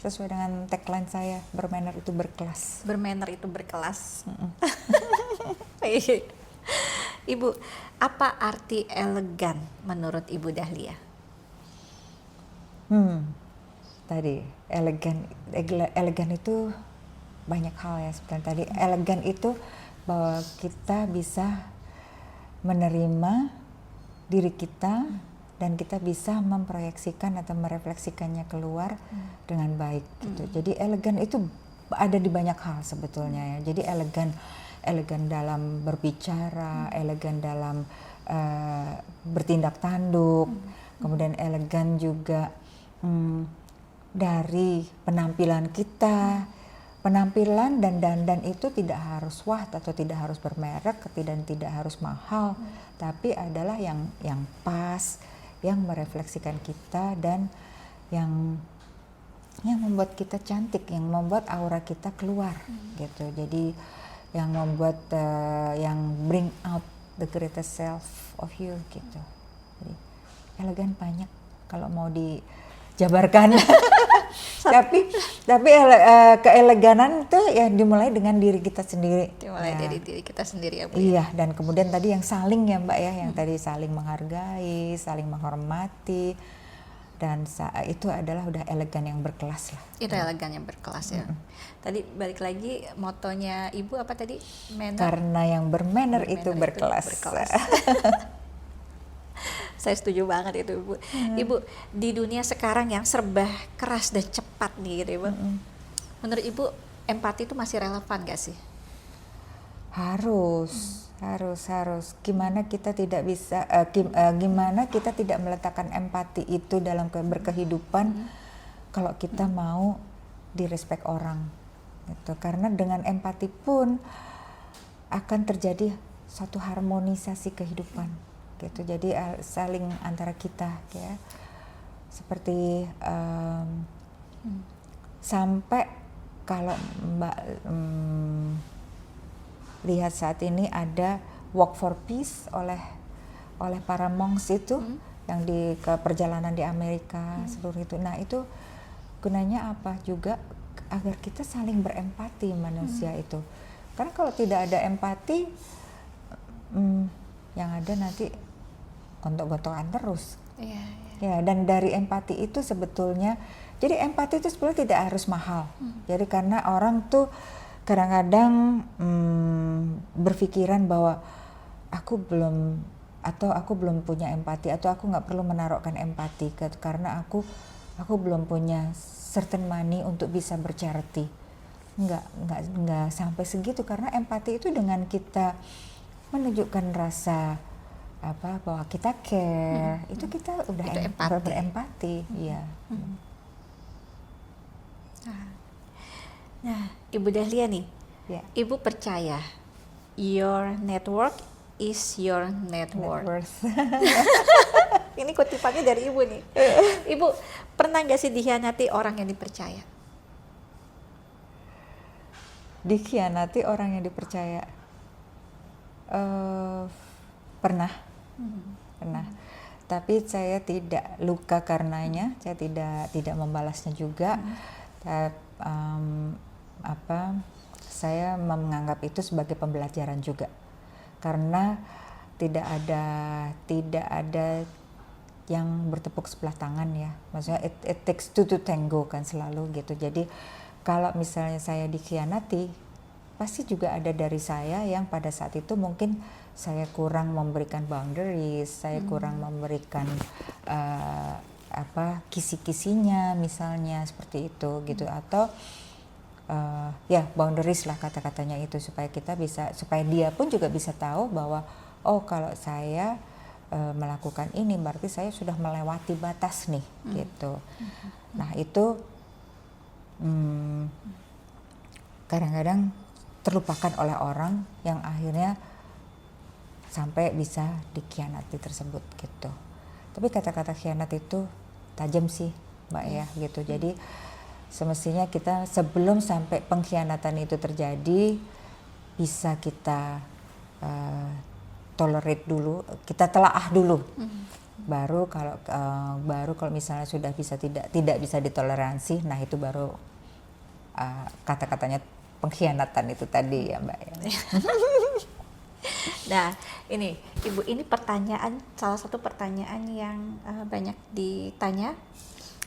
sesuai dengan tagline saya, bermanner itu berkelas. Bermanner itu berkelas. Ibu, apa arti elegan menurut Ibu Dahlia? Tadi elegan itu banyak hal ya sebenarnya. Tadi elegan itu bahwa kita bisa menerima diri kita dan kita bisa memproyeksikan atau merefleksikannya keluar dengan baik gitu. Jadi elegan itu ada di banyak hal sebetulnya ya. Jadi elegan dalam berbicara, elegan dalam bertindak tanduk, kemudian elegan juga dari penampilan kita. Penampilan dan dandan itu tidak harus wah atau tidak harus bermerek dan tidak harus mahal, tapi adalah yang pas, yang merefleksikan kita dan yang membuat kita cantik, yang membuat aura kita keluar gitu. Jadi yang membuat yang bring out the greatest self of you gitu. Jadi elegan banyak kalau mau dijabarkan. tapi keeleganan itu ya dimulai dengan diri kita sendiri. Dimulai dari diri kita sendiri ya Bu. Iya, dan kemudian tadi yang saling ya Mbak ya, yang tadi saling menghargai, saling menghormati, dan itu adalah udah elegan yang berkelas lah. Itu elegan yang berkelas ya. Tadi balik lagi motonya Ibu apa tadi? Karena yang bermanner itu berkelas. Saya setuju banget itu Ibu. Ibu, di dunia sekarang yang serba keras dan cepat nih gitu Ibu. Menurut Ibu empati itu masih relevan gak sih? Harus. Gimana kita tidak bisa, gimana kita tidak meletakkan empati itu dalam berkehidupan kalau kita mau direspek orang. Gitu. Karena dengan empati pun akan terjadi suatu harmonisasi kehidupan. Gitu. Jadi saling antara kita ya, seperti sampai kalau Mbak lihat saat ini ada Walk for Peace oleh para monks itu yang di perjalanan di Amerika seluruh itu. Nah itu gunanya apa juga agar kita saling berempati manusia itu. Karena kalau tidak ada empati, yang ada nanti gontok-gontokan terus. Ya, dan dari empati itu sebetulnya, jadi empati itu sebetulnya tidak harus mahal. Jadi karena orang tuh kadang-kadang berpikiran bahwa aku belum punya empati, atau aku nggak perlu menaruhkan empati karena aku belum punya certain money untuk bisa bercharity. Nggak sampai segitu, karena empati itu dengan kita menunjukkan rasa bahwa kita care, itu kita udah berempati, iya. Nah, Ibu Dahlia nih, Ibu percaya your network is your net worth. Ini kutipannya dari Ibu nih. Ibu pernah nggak sih dikhianati orang yang dipercaya? Dikhianati orang yang dipercaya? Pernah. Tapi saya tidak luka karenanya, saya tidak membalasnya juga. Saya menganggap itu sebagai pembelajaran juga, karena tidak ada yang bertepuk sebelah tangan ya, maksudnya it takes two to tango kan selalu gitu. Jadi kalau misalnya saya dikhianati, pasti juga ada dari saya yang pada saat itu mungkin saya kurang memberikan boundaries, saya kurang memberikan kisi-kisinya misalnya seperti itu gitu, atau boundaries lah kata-katanya itu, supaya dia pun juga bisa tahu bahwa kalau saya melakukan ini berarti saya sudah melewati batas nih gitu. Nah itu kadang-kadang terlupakan oleh orang yang akhirnya sampai bisa dikhianati tersebut gitu. Tapi kata-kata khianat itu tajam sih Mbak ya gitu. Jadi semestinya kita sebelum sampai pengkhianatan itu terjadi bisa kita tolerate dulu, kita telaah dulu. Baru kalau misalnya sudah bisa tidak bisa ditoleransi, nah itu baru kata-katanya pengkhianatan itu tadi ya Mbak ya. Nah, ini Ibu, ini salah satu pertanyaan yang banyak ditanya.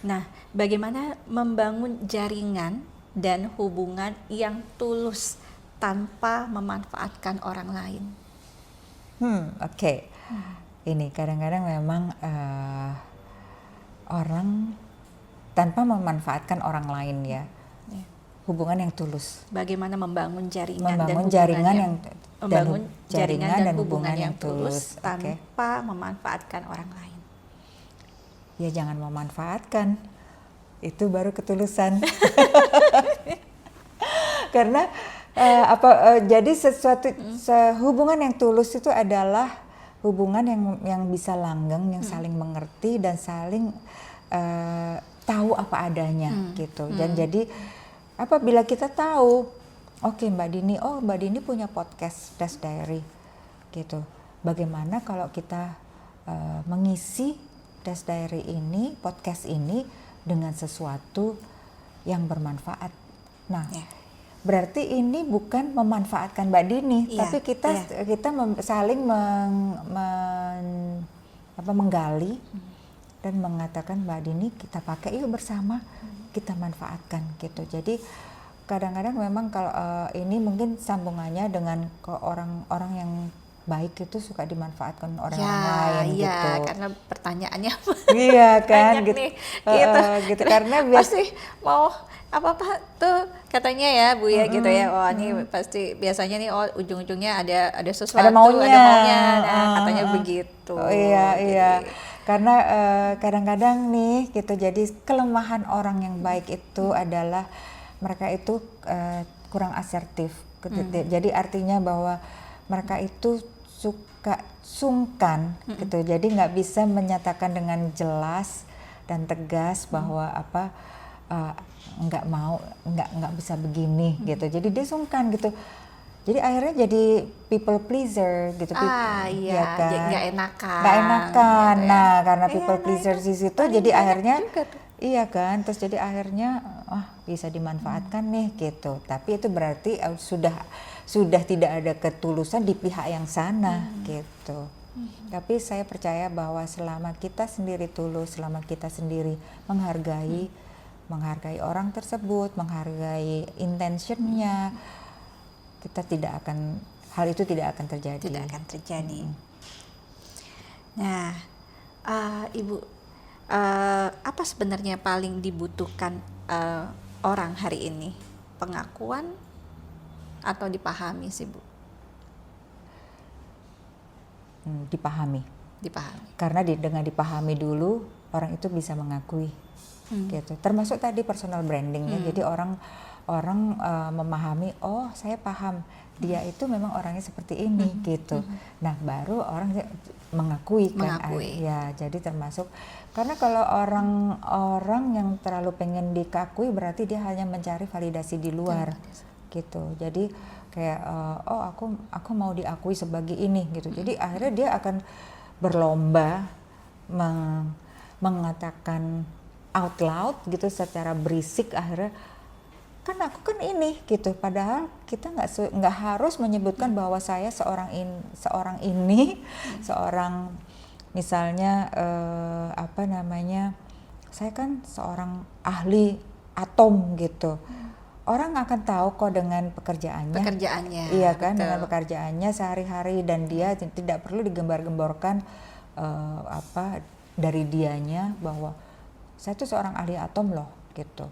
Nah, bagaimana membangun jaringan dan hubungan yang tulus tanpa memanfaatkan orang lain? Oke. Ini kadang-kadang memang orang tanpa memanfaatkan orang lain ya. Hubungan yang tulus. Bagaimana membangun jaringan dan hubungan yang tulus tanpa memanfaatkan orang lain. ya jangan memanfaatkan. Itu baru ketulusan. Karena jadi sesuatu hubungan yang tulus itu adalah hubungan yang bisa langgeng, yang saling mengerti dan saling tahu apa adanya gitu. Dan jadi bila kita tahu, oke, Mbak Dini punya podcast Dash Diary gitu. Bagaimana kalau kita mengisi Dash Diary ini, podcast ini dengan sesuatu yang bermanfaat. Nah, berarti ini bukan memanfaatkan Mbak Dini, tapi kita saling menggali dan mengatakan, Mbak Dini kita pakai yuk bersama, kita manfaatkan gitu. Jadi kadang-kadang memang kalau ini mungkin sambungannya dengan orang-orang yang baik itu suka dimanfaatkan orang lain gitu. Karena pertanyaannya iya kan gitu. Nih, gitu karena pasti mau apa tuh katanya ya Bu ya gitu ya. Oh ini pasti biasanya nih ujung-ujungnya ada sesuatu, ada maunya. Nah, katanya begitu. Oh, iya. Karena kadang-kadang nih gitu, jadi kelemahan orang yang baik itu adalah mereka itu kurang asertif. Jadi artinya bahwa mereka itu suka sungkan gitu, jadi nggak bisa menyatakan dengan jelas dan tegas bahwa nggak bisa begini gitu. Jadi dia sungkan gitu. Jadi akhirnya jadi people pleaser gitu. Iya kan? Nggak enakan. Gitu, nah karena people pleaser di situ, jadi akhirnya iya kan. Terus jadi akhirnya bisa dimanfaatkan nih gitu. Tapi itu berarti sudah tidak ada ketulusan di pihak yang sana gitu. Tapi saya percaya bahwa selama kita sendiri tulus, selama kita sendiri menghargai orang tersebut, menghargai intentionnya, hal itu tidak akan terjadi. Nah, Ibu, apa sebenarnya paling dibutuhkan orang hari ini? Pengakuan atau dipahami sih Bu? Dipahami. Karena dengan dipahami dulu orang itu bisa mengakui gitu. Termasuk tadi personal branding ya. Jadi orang memahami, oh saya paham dia itu memang orangnya seperti ini gitu. Nah baru orang mengakui kan. Ya jadi termasuk, karena kalau orang yang terlalu pengen dikakui berarti dia hanya mencari validasi di luar gitu. Jadi kayak aku mau diakui sebagai ini gitu. Jadi akhirnya dia akan berlomba mengatakan out loud gitu secara berisik, akhirnya kan aku kan ini gitu. Padahal kita nggak harus menyebutkan bahwa saya seorang ini, seorang misalnya saya kan seorang ahli atom gitu. Orang akan tahu kok dengan pekerjaannya. Iya kan, betul. Dengan pekerjaannya sehari-hari, dan dia tidak perlu digembar-gemborkan dari dianya bahwa saya tuh seorang ahli atom loh gitu.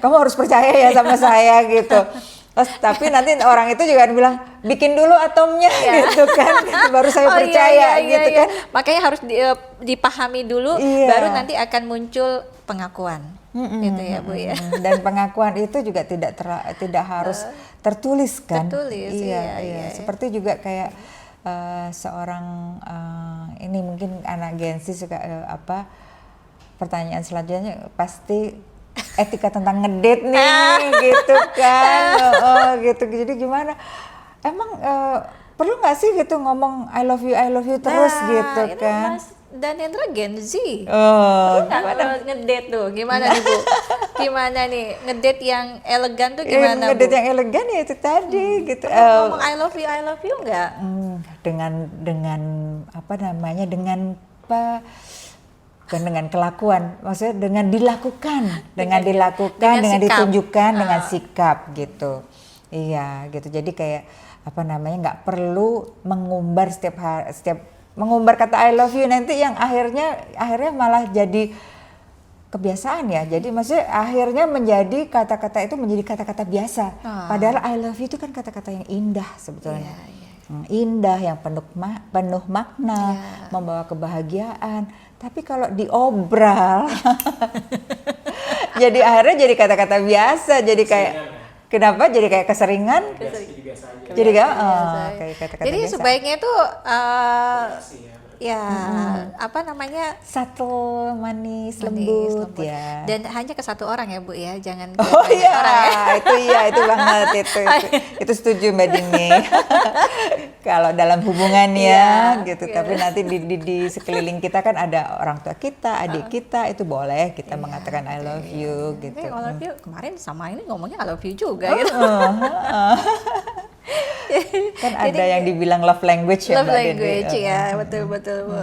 Kamu harus percaya ya sama saya gitu. Terus, tapi nanti orang itu juga bilang bikin dulu atomnya gitu kan, baru saya percaya gitu kan. Makanya harus dipahami dulu, baru nanti akan muncul pengakuan. Gitu ya Bu ya. Dan pengakuan itu juga tidak harus tertulis kan. Iya. Seperti juga kayak seorang ini mungkin anak Gen Z suka pertanyaan selanjutnya pasti etika tentang ngedate nih gitu kan. Gitu. Jadi gimana? Emang perlu nggak sih gitu ngomong I love you terus gitu kan? Dan Hendra Gen Z. Gimana ngedate tuh? Gimana nih Bu? Gimana nih ngedate yang elegan tuh gimana Bu? Ngedate yang elegan ya itu tadi gitu. Ngomong I love you enggak? Dengan apa namanya? Dengan kelakuan, maksudnya dengan dilakukan, dengan ditunjukkan dengan sikap gitu. Iya, gitu. Jadi kayak nggak perlu mengumbar setiap mengumbar kata I love you, nanti yang akhirnya malah jadi kebiasaan ya. Jadi maksudnya akhirnya menjadi kata-kata itu menjadi kata-kata biasa. Padahal I love you itu kan kata-kata yang indah sebetulnya. indah, yang penuh makna, membawa kebahagiaan. Tapi kalau diobral, jadi akhirnya jadi kata-kata biasa, jadi kayak kenapa? Jadi kayak keseringan. Jadi kayak kata-kata Jadi biasa. sebaiknya itu apa namanya, Subtle, manis, lembut ya. Dan hanya ke satu orang ya Bu ya, jangan ke Oh banyak iya, orang ya. itu banget itu setuju Mbak Dini. Kalau dalam hubungan ya, gitu. Tapi nanti di sekeliling kita kan ada orang tua kita, adik kita, itu boleh kita mengatakan I love you gitu. I love you kemarin sama ini ngomongnya I love you juga gitu. Kan ada yang dibilang love language ya Love Mbak Dini. language ya, betul Bu.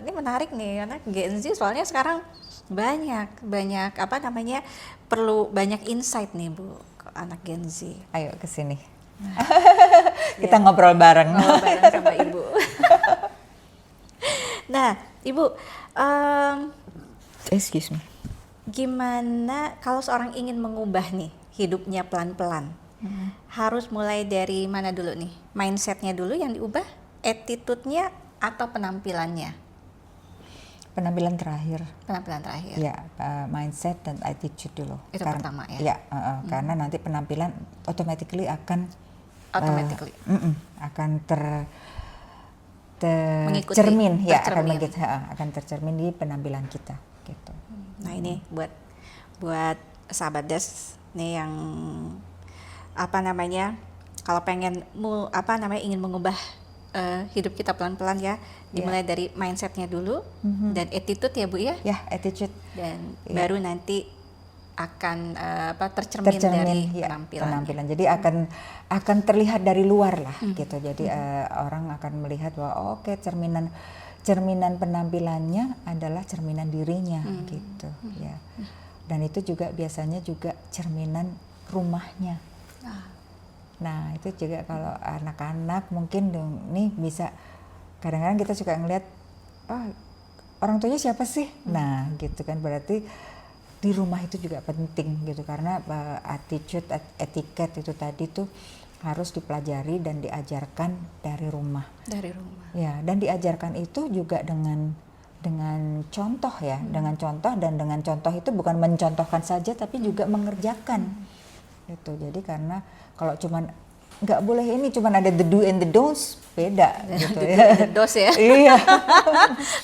Ini menarik nih karena Gen Z soalnya sekarang banyak apa namanya, perlu banyak insight nih Bu ke anak Gen Z. Ayo ke sini. Kita ngobrol bareng. Ngobrol bareng sama Ibu. Nah, Ibu, Excuse me. gimana kalau seorang ingin mengubah nih hidupnya pelan-pelan? Harus mulai dari mana dulu nih? Mindsetnya dulu yang diubah, attitude-nya atau penampilannya? Penampilan terakhir. Penampilan terakhir. Ya, mindset dan attitude dulu. Itu pertama ya? Ya, karena nanti penampilan automatically akan akan Mengikuti, tercermin, ya tercermin. akan tercermin di penampilan kita, gitu. Nah ini buat sahabat Des nih yang apa namanya, kalau pengen ingin mengubah hidup kita pelan-pelan ya, dimulai dari mindsetnya dulu dan attitude ya Bu ya. Ya, attitude Dan baru nanti akan tercermin dari penampilan. Jadi akan terlihat dari luar lah gitu. Jadi orang akan melihat bahwa oke, cerminan penampilannya adalah cerminan dirinya gitu ya. Dan itu juga biasanya juga cerminan rumahnya. Nah, itu juga kalau anak-anak mungkin nih bisa kadang-kadang kita suka ngelihat orang tuanya siapa sih? Nah, gitu kan, berarti di rumah itu juga penting gitu, karena attitude, etiket itu tadi tuh harus dipelajari dan diajarkan dari rumah. Dari rumah. Ya, dan diajarkan itu juga dengan contoh ya, dengan contoh, dan dengan contoh itu bukan mencontohkan saja tapi juga mengerjakan. Gitu. Jadi karena kalau cuman nggak boleh ini, cuman ada the do and the don'ts, beda gitu ya. The dos ya. Iya.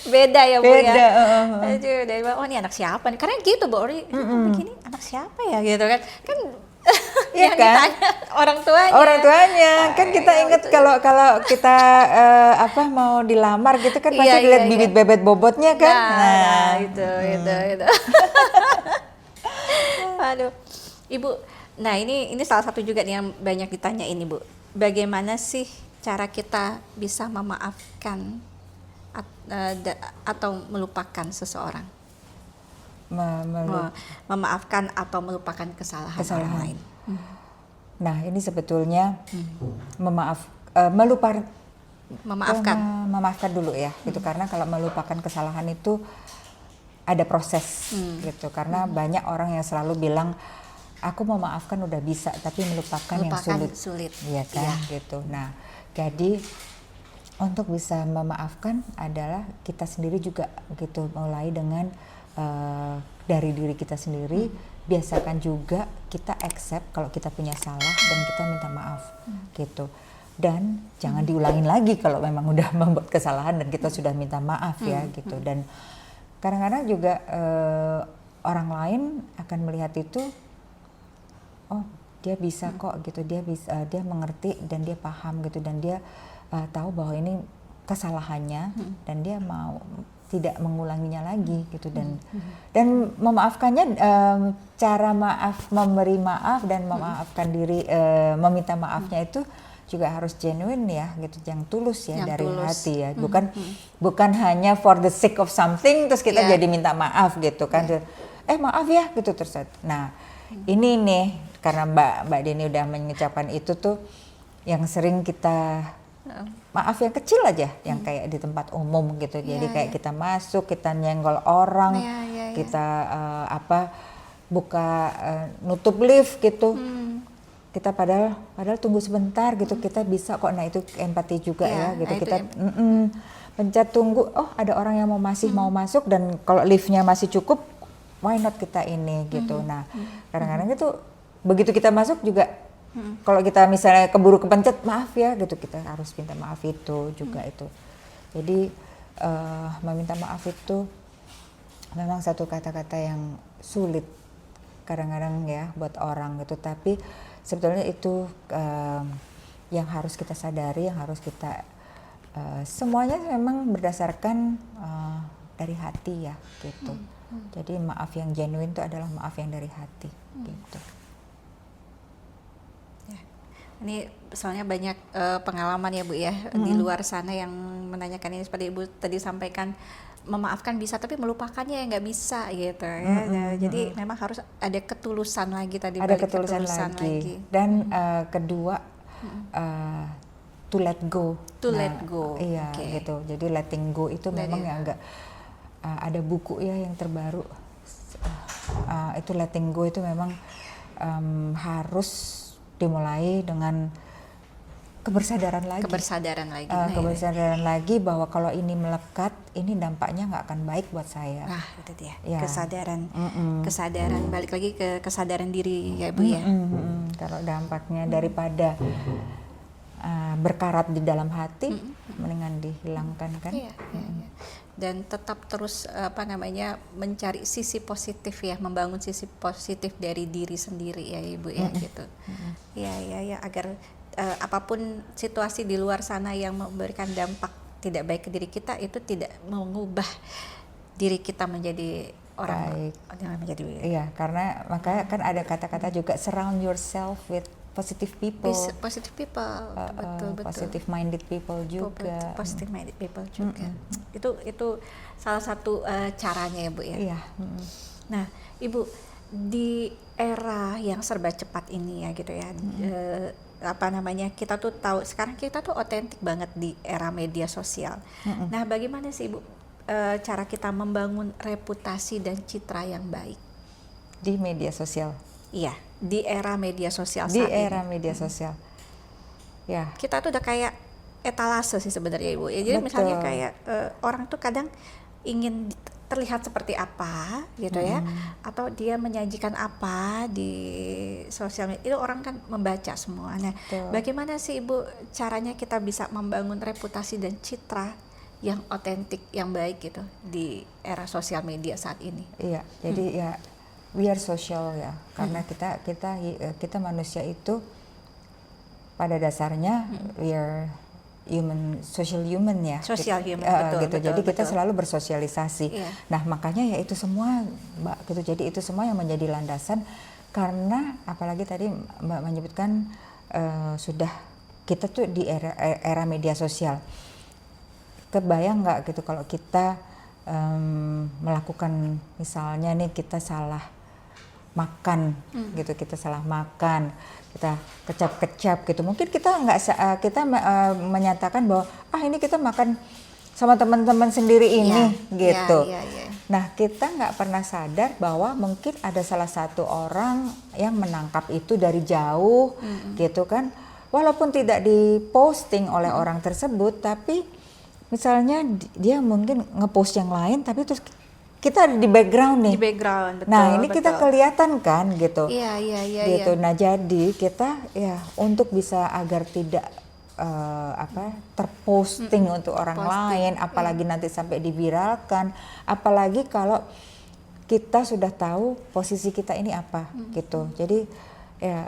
Beda ya Bu Beda, ya. Aduh, dari bawah, ini anak siapa nih? Karena gitu Bu, begini anak siapa ya gitu kan. Kan Iya yang kan? ditanya orang tuanya. Orang tuanya kan kita ingat kalau kita mau dilamar gitu kan pasti dilihat bibit bebet bobotnya kan. Nah, itu. Aduh. Ibu, nah ini salah satu juga nih yang banyak ditanya ini Bu. Bagaimana sih cara kita bisa memaafkan atau melupakan seseorang? Memaafkan atau melupakan kesalahan orang lain. Nah, ini sebetulnya memaafkan dulu ya, gitu. Karena kalau melupakan kesalahan itu ada proses gitu. Karena banyak orang yang selalu bilang aku memaafkan udah bisa, tapi melupakan yang sulit. Iya kan, gitu. Nah, jadi untuk bisa memaafkan adalah kita sendiri juga gitu, mulai dengan dari diri kita sendiri. Biasakan juga kita accept kalau kita punya salah dan kita minta maaf gitu, dan jangan diulangin lagi kalau memang udah membuat kesalahan dan kita sudah minta maaf ya gitu. Dan kadang-kadang juga orang lain akan melihat itu, oh dia bisa kok gitu, dia mengerti dan dia paham gitu, dan dia tahu bahwa ini kesalahannya dan dia mau tidak mengulanginya lagi gitu. Dan memaafkannya, cara memberi maaf dan memaafkan diri, meminta maafnya itu juga harus genuine ya gitu, yang tulus ya, yang dari tulus. Hati ya, bukan hanya for the sake of something terus kita jadi minta maaf gitu kan, maaf ya gitu terus. Nah ini nih, karena Mbak Dini udah mengucapkan itu tuh, yang sering kita maaf yang kecil aja, yang kayak di tempat umum gitu. Jadi kayak kita masuk, kita nyenggol orang, kita nutup lift gitu. kita padahal tunggu sebentar gitu, kita bisa kok. Nah itu empati juga ya gitu, kita pencet tunggu, oh ada orang yang mau masuk, dan kalau liftnya masih cukup, why not kita ini gitu. Nah kadang-kadang itu begitu kita masuk juga, kalau kita misalnya keburu kepencet, maaf ya gitu, kita harus minta maaf itu juga itu. Jadi meminta maaf itu memang satu kata-kata yang sulit kadang-kadang ya buat orang gitu, tapi sebetulnya itu yang harus kita sadari, yang harus kita semuanya memang berdasarkan dari hati ya gitu. Jadi maaf yang genuine itu adalah maaf yang dari hati gitu. Ya. Ini soalnya banyak pengalaman ya Bu ya di luar sana yang menanyakan ini, seperti Ibu tadi sampaikan, memaafkan bisa tapi melupakannya ya nggak bisa gitu ya. Jadi memang harus ada ketulusan lagi tadi. Ada ketulusan lagi. Dan kedua to let go. Let go. Iya gitu. Jadi letting go itu memang yang enggak ada buku ya yang terbaru. Itu letting go itu memang harus dimulai dengan kebersadaran lagi. Kebersadaran lagi bahwa kalau ini melekat, ini dampaknya nggak akan baik buat saya. Nah, itu dia. Ya. Kesadaran. Balik lagi ke kesadaran diri ya Bu ya. Kalau dampaknya daripada berkarat di dalam hati, mendingan dihilangkan kan. Iya. Dan tetap terus mencari sisi positif ya, membangun sisi positif dari diri sendiri ya Ibu ya gitu. Ya agar apapun situasi di luar sana yang memberikan dampak tidak baik ke diri kita, itu tidak mengubah diri kita menjadi orang baik. Iya, karena makanya kan ada kata-kata juga, surround yourself with positive people. Positive people, betul. Positive minded people juga. Positive minded people juga. Itu salah satu caranya ya Bu ya. Iya. Nah, Ibu, di era yang serba cepat ini ya gitu ya. Kita tuh tahu sekarang kita tuh otentik banget di era media sosial. Nah, bagaimana sih Ibu cara kita membangun reputasi dan citra yang baik di media sosial? Iya, di era media sosial saat ini. Di era media sosial. Ya. Kita tuh udah kayak etalase sih sebenarnya Ibu. Ya, jadi misalnya kayak orang tuh kadang ingin terlihat seperti apa gitu ya, atau dia menyajikan apa di sosial media, itu orang kan membaca semua. Nah, bagaimana sih Ibu caranya kita bisa membangun reputasi dan citra yang otentik, yang baik gitu di era sosial media saat ini? Iya, jadi ya we are social ya, karena kita manusia itu pada dasarnya we are social human ya. Social human, betul. Jadi kita selalu bersosialisasi. Nah, makanya ya itu semua Mbak gitu. Jadi itu semua yang menjadi landasan, karena apalagi tadi Mbak menyebutkan sudah kita tuh di era media sosial. Kebayang nggak gitu kalau kita melakukan, misalnya nih kita salah makan gitu, kita kecap-kecap gitu, mungkin kita menyatakan bahwa ini kita makan sama teman-teman sendiri ini gitu. Nah, kita nggak pernah sadar bahwa mungkin ada salah satu orang yang menangkap itu dari jauh gitu kan, walaupun tidak diposting oleh orang tersebut, tapi misalnya dia mungkin ngepost yang lain, tapi terus kita ada di background nih. Betul. Nah, ini kita kelihatan kan gitu. Iya. Gitu. Nah, jadi kita ya untuk bisa agar tidak terposting untuk orang lain, apalagi nanti sampai diviralkan, apalagi kalau kita sudah tahu posisi kita ini apa gitu. Jadi ya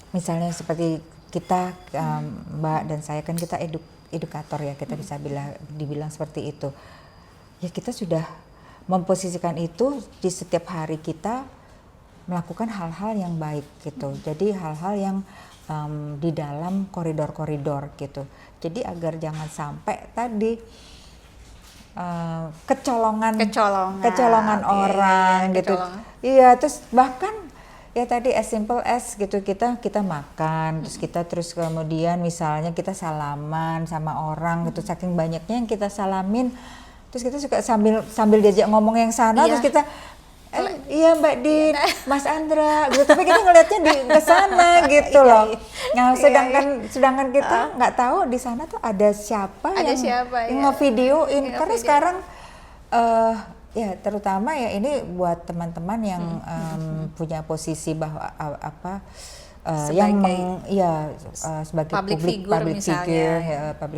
misalnya seperti kita Mbak dan saya kan kita edukator ya, kita bisa dibilang seperti itu. Ya kita sudah memposisikan itu di setiap hari kita melakukan hal-hal yang baik gitu. Jadi hal-hal yang di dalam koridor-koridor gitu. Jadi agar jangan sampai tadi kecolongan orang gitu. Iya, terus bahkan ya tadi as simple as gitu, kita makan, terus kemudian misalnya kita salaman sama orang gitu, saking banyaknya yang kita salamin, terus kita suka sambil diajak ngomong yang sana, terus kita Iya Mbak Din, Mas Andra, gitu. Tapi kita ngelihatnya di ke sana gitu loh. Nah, sedangkan kita nggak tahu di sana tuh ada siapa yang ngevideoin. Karena sekarang ya terutama ya ini buat teman-teman yang punya posisi bahwa sebagai public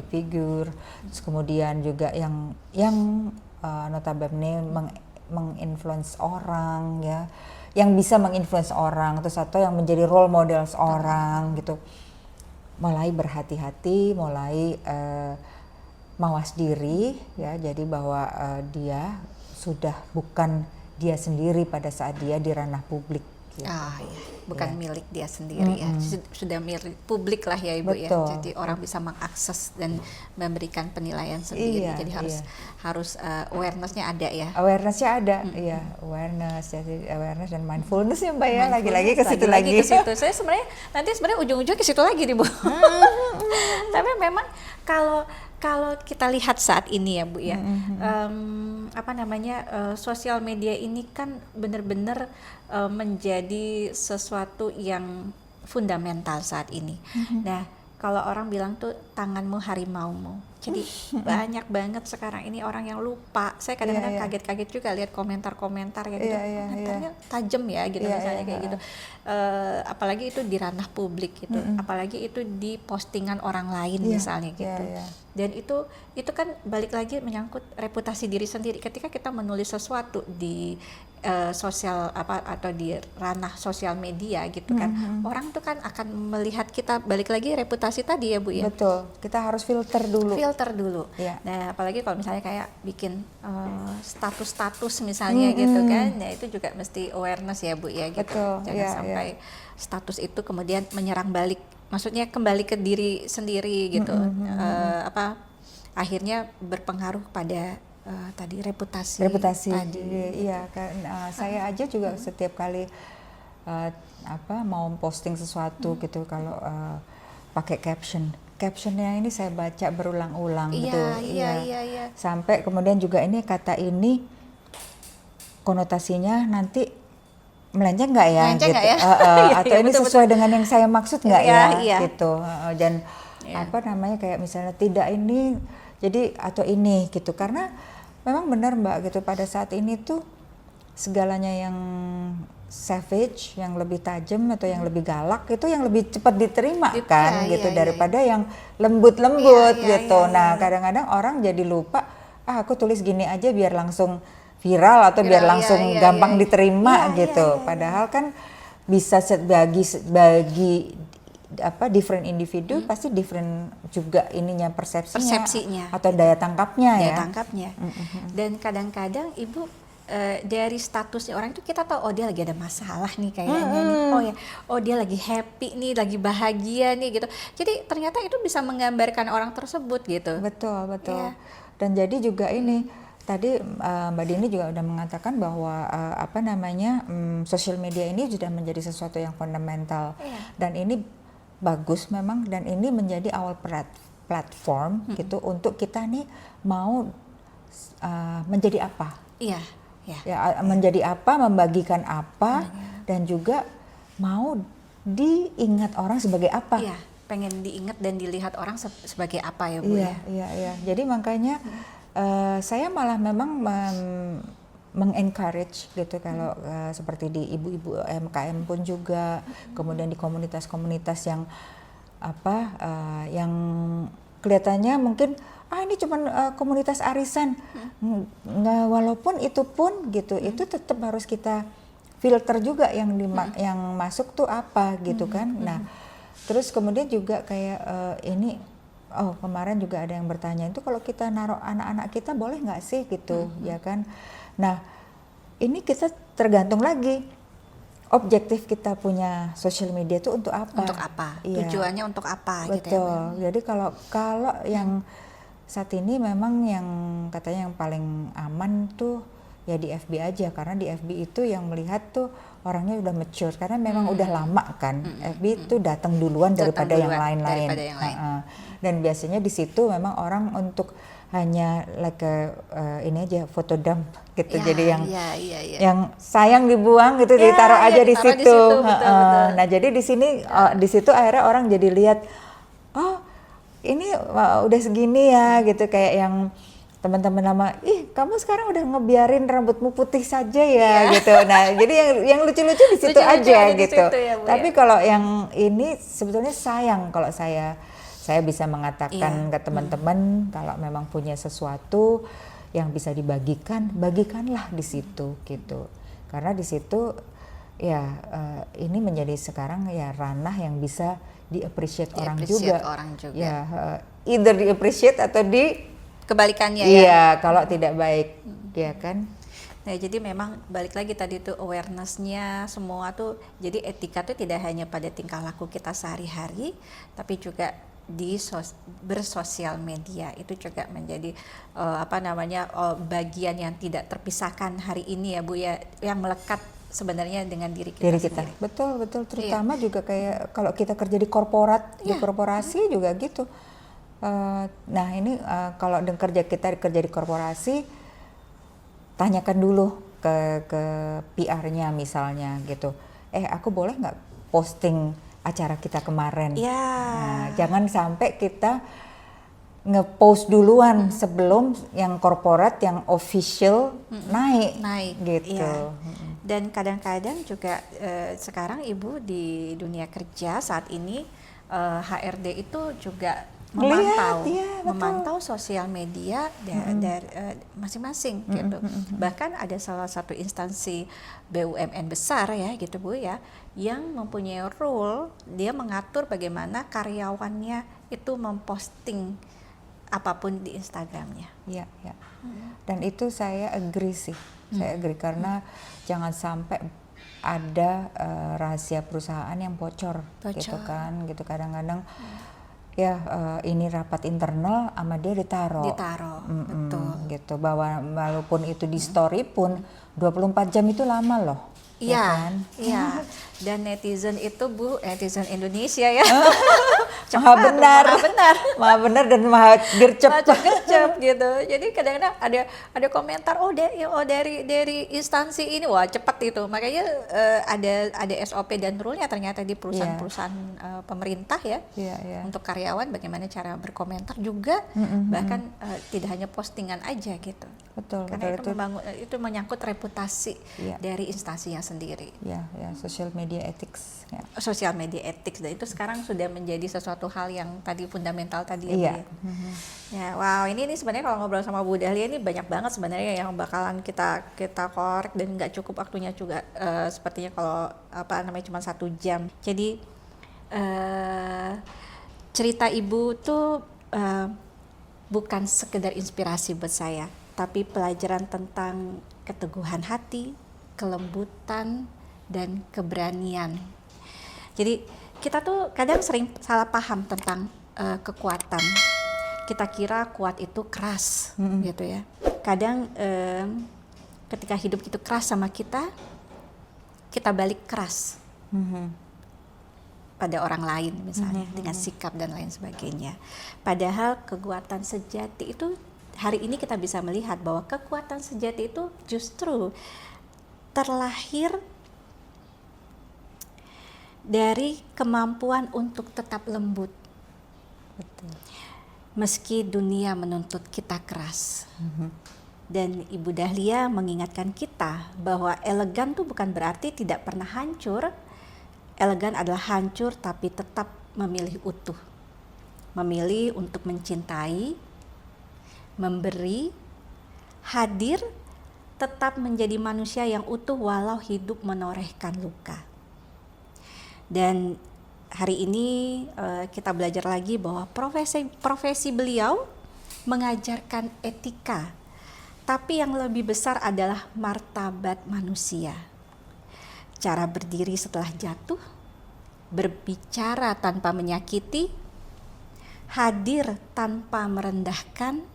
figure, terus kemudian juga yang notabene menginfluence orang ya, yang bisa menginfluence orang, terus atau yang menjadi role model orang gitu, mulai berhati-hati, mulai mawas diri ya, jadi bahwa dia sudah bukan dia sendiri pada saat dia di ranah publik. Gitu. Bukan milik dia sendiri ya, sudah milik publik lah ya Ibu. Betul. Ya. Jadi orang bisa mengakses dan memberikan penilaian sendiri. Jadi harus awareness-nya ada ya. Awareness-nya ada, iya, awareness dan mindfulness ya Mbak ya, lagi-lagi ke situ lagi. Saya sebenarnya ujung-ujung ke situ lagi nih Bu. Tapi memang kalau kita lihat saat ini ya Bu ya, sosial media ini kan benar-benar menjadi sesuatu yang fundamental saat ini. Nah, kalau orang bilang tuh tanganmu harimaumu. Jadi banyak banget sekarang ini orang yang lupa. Saya kadang-kadang kaget-kaget juga lihat komentar-komentar kayak gitu. Komentarnya tajam ya gitu misalnya kayak gitu. Apalagi itu di ranah publik gitu. Apalagi itu di postingan orang lain misalnya gitu. Dan itu kan balik lagi menyangkut reputasi diri sendiri. Ketika kita menulis sesuatu di sosial atau di ranah sosial media gitu kan, orang tuh kan akan melihat kita, balik lagi reputasi tadi ya Bu ya. Betul, kita harus filter dulu. Nah apalagi kalau misalnya kayak bikin status misalnya gitu kan, nah itu juga mesti awareness ya Bu ya gitu. Betul. Jangan sampai status itu kemudian menyerang balik, maksudnya kembali ke diri sendiri gitu. Akhirnya berpengaruh pada tadi reputasi tadi. Iya kan, saya aja juga setiap kali mau posting sesuatu gitu, kalau pakai captionnya ini saya baca berulang-ulang gitu. Iya. Sampai kemudian juga ini kata ini konotasinya nanti melenceng nggak ya gitu, atau ini sesuai dengan yang saya maksud nggak gitu. Dan kayak misalnya tidak ini jadi atau ini gitu, karena memang benar Mbak gitu, pada saat ini tuh segalanya yang savage, yang lebih tajam atau yang lebih galak itu yang lebih cepat diterima daripada yang lembut-lembut gitu. Nah kadang-kadang orang jadi lupa, aku tulis gini aja biar langsung viral atau biar langsung gampang diterima gitu. Padahal kan bisa bagi different individu pasti different juga ininya persepsinya atau daya tangkapnya. Dan kadang-kadang Ibu dari statusnya orang itu kita tahu, dia lagi ada masalah nih kayaknya nih. Dia lagi happy nih, lagi bahagia nih gitu. Jadi ternyata itu bisa menggambarkan orang tersebut gitu. Betul. Dan jadi juga ini tadi Mbak Dini juga udah mengatakan bahwa sosial media ini sudah menjadi sesuatu yang fundamental, dan ini bagus memang, dan ini menjadi awal platform gitu untuk kita nih mau menjadi apa, menjadi apa, membagikan apa, dan juga mau diingat orang sebagai apa. Pengen diingat dan dilihat orang sebagai apa ya Bu ya. Jadi makanya saya malah memang mengencourage gitu, kalau seperti di ibu-ibu MKM pun juga, kemudian di komunitas-komunitas yang yang kelihatannya mungkin ini cuma komunitas arisan, walaupun itu pun gitu, itu tetap harus kita filter juga yang masuk tuh apa gitu kan. Nah terus kemudian juga kayak ini kemarin juga ada yang bertanya, itu kalau kita naruh anak-anak kita boleh nggak sih gitu, ya kan. Nah, ini kita tergantung lagi objektif kita punya sosial media itu untuk apa? Untuk apa? Tujuannya untuk apa? Betul. Gitu ya, jadi kalau yang saat ini memang yang katanya yang paling aman tuh ya di FB aja, karena di FB itu yang melihat tuh orangnya udah mature, karena memang udah lama kan. FB itu datang duluan daripada yang lain-lain. Dan biasanya di situ memang orang untuk hanya like ini aja foto dump gitu. Ya, Jadi yang ya. yang sayang dibuang gitu Ya, ditaruh aja di ditaruh situ. di situ, betul. Nah, jadi di sini di situ akhirnya orang jadi lihat, oh ini udah segini ya gitu, kayak yang teman-teman lama, ih kamu sekarang udah ngebiarin rambutmu putih saja ya gitu. Nah, jadi yang lucu-lucu di situ Lucu-lucu aja ada di gitu. situ ya, Bu, Tapi ya. kalau yang ini sebetulnya sayang kalau saya bisa mengatakan ke teman-teman kalau memang punya sesuatu yang bisa dibagikan, bagikanlah di situ gitu. Karena di situ ya ini menjadi sekarang ya ranah yang bisa di-appreciate orang juga. Ya, either di-appreciate atau kebalikannya ya. Iya, kalau tidak baik, ya kan? Nah, jadi memang balik lagi tadi tuh awareness-nya semua tuh, jadi etika tuh tidak hanya pada tingkah laku kita sehari-hari, tapi juga di bersosial media itu juga menjadi bagian yang tidak terpisahkan hari ini ya Bu ya, yang melekat sebenarnya dengan diri kita sendiri. Betul, terutama juga kayak kalau kita kerja di korporat, di korporasi juga gitu. Nah ini kalau kita kerja di korporasi, tanyakan dulu ke PR-nya misalnya gitu. Aku boleh nggak posting acara kita kemarin? Nah, jangan sampai kita nge-post duluan sebelum yang korporat, yang official naik gitu. Ya. Dan kadang-kadang juga sekarang Ibu di dunia kerja saat ini HRD itu juga memantau sosial media dari masing-masing gitu. Bahkan ada salah satu instansi BUMN besar ya gitu Bu ya, yang mempunyai rule, dia mengatur bagaimana karyawannya itu memposting apapun di Instagramnya. Iya. Dan itu saya agree sih. Saya agree karena jangan sampai ada rahasia perusahaan yang bocor. Gitu kan, gitu kadang-kadang ini rapat internal sama dia ditaruh betul gitu, bahwa walaupun itu di story pun 24 jam itu lama loh. Iya, iya. Dan netizen itu Bu, netizen Indonesia ya. Maha benar dan maha gercep gitu. Jadi kadang-kadang ada komentar dari instansi ini, wah cepat itu. Makanya ada SOP dan rule-nya ternyata di perusahaan-perusahaan pemerintah ya. Untuk karyawan bagaimana cara berkomentar juga, bahkan tidak hanya postingan aja gitu. Betul. Karena itu menyangkut reputasi dari instansinya sendiri. Social media ethics. Social media ethics, dan itu sekarang sudah menjadi sesuatu hal yang tadi fundamental tadi ya. Wow, ini sebenarnya kalau ngobrol sama Bu Dahlia ini banyak banget sebenarnya yang bakalan kita korek, dan nggak cukup waktunya juga sepertinya kalau cuma 1 jam. Jadi cerita Ibu tuh bukan sekedar inspirasi buat saya, tapi pelajaran tentang keteguhan hati, kelembutan, dan keberanian. Jadi kita tuh kadang sering salah paham tentang kekuatan. Kita kira kuat itu keras gitu ya. Kadang ketika hidup itu keras sama kita balik keras pada orang lain misalnya, dengan sikap dan lain sebagainya. Padahal kekuatan sejati itu, hari ini kita bisa melihat bahwa kekuatan sejati itu justru terlahir dari kemampuan untuk tetap lembut. Betul. Meski dunia menuntut kita keras. Dan Ibu Dahlia mengingatkan kita bahwa elegan itu bukan berarti tidak pernah hancur. Elegan adalah hancur tapi tetap memilih utuh. Memilih untuk mencintai, memberi, hadir, tetap menjadi manusia yang utuh walau hidup menorehkan luka. Dan hari ini kita belajar lagi bahwa profesi beliau mengajarkan etika, tapi yang lebih besar adalah martabat manusia. Cara berdiri setelah jatuh, berbicara tanpa menyakiti, hadir tanpa merendahkan.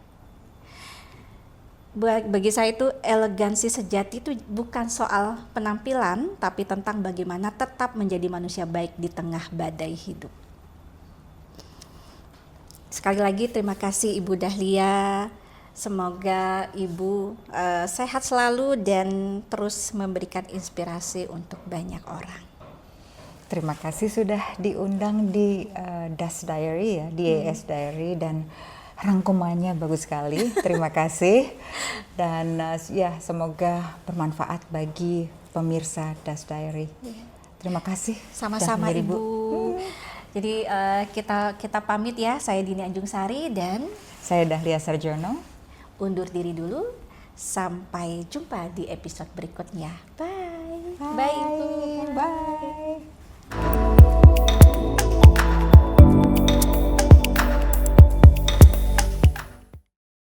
Bagi saya itu elegansi sejati itu bukan soal penampilan, tapi tentang bagaimana tetap menjadi manusia baik di tengah badai hidup. Sekali lagi terima kasih Ibu Dahlia Semoga Ibu sehat selalu dan terus memberikan inspirasi untuk banyak orang. Terima kasih sudah diundang di Das Diary ya, DAS Diary, dan rangkumannya bagus sekali. Terima kasih dan ya semoga bermanfaat bagi pemirsa Das Diary. Terima kasih. Sama-sama Ibu. Jadi kita pamit ya. Saya Dini Anjung Sari dan saya Dahlia Sarjono. Undur diri dulu. Sampai jumpa di episode berikutnya. Bye. Bye Ibu. Bye.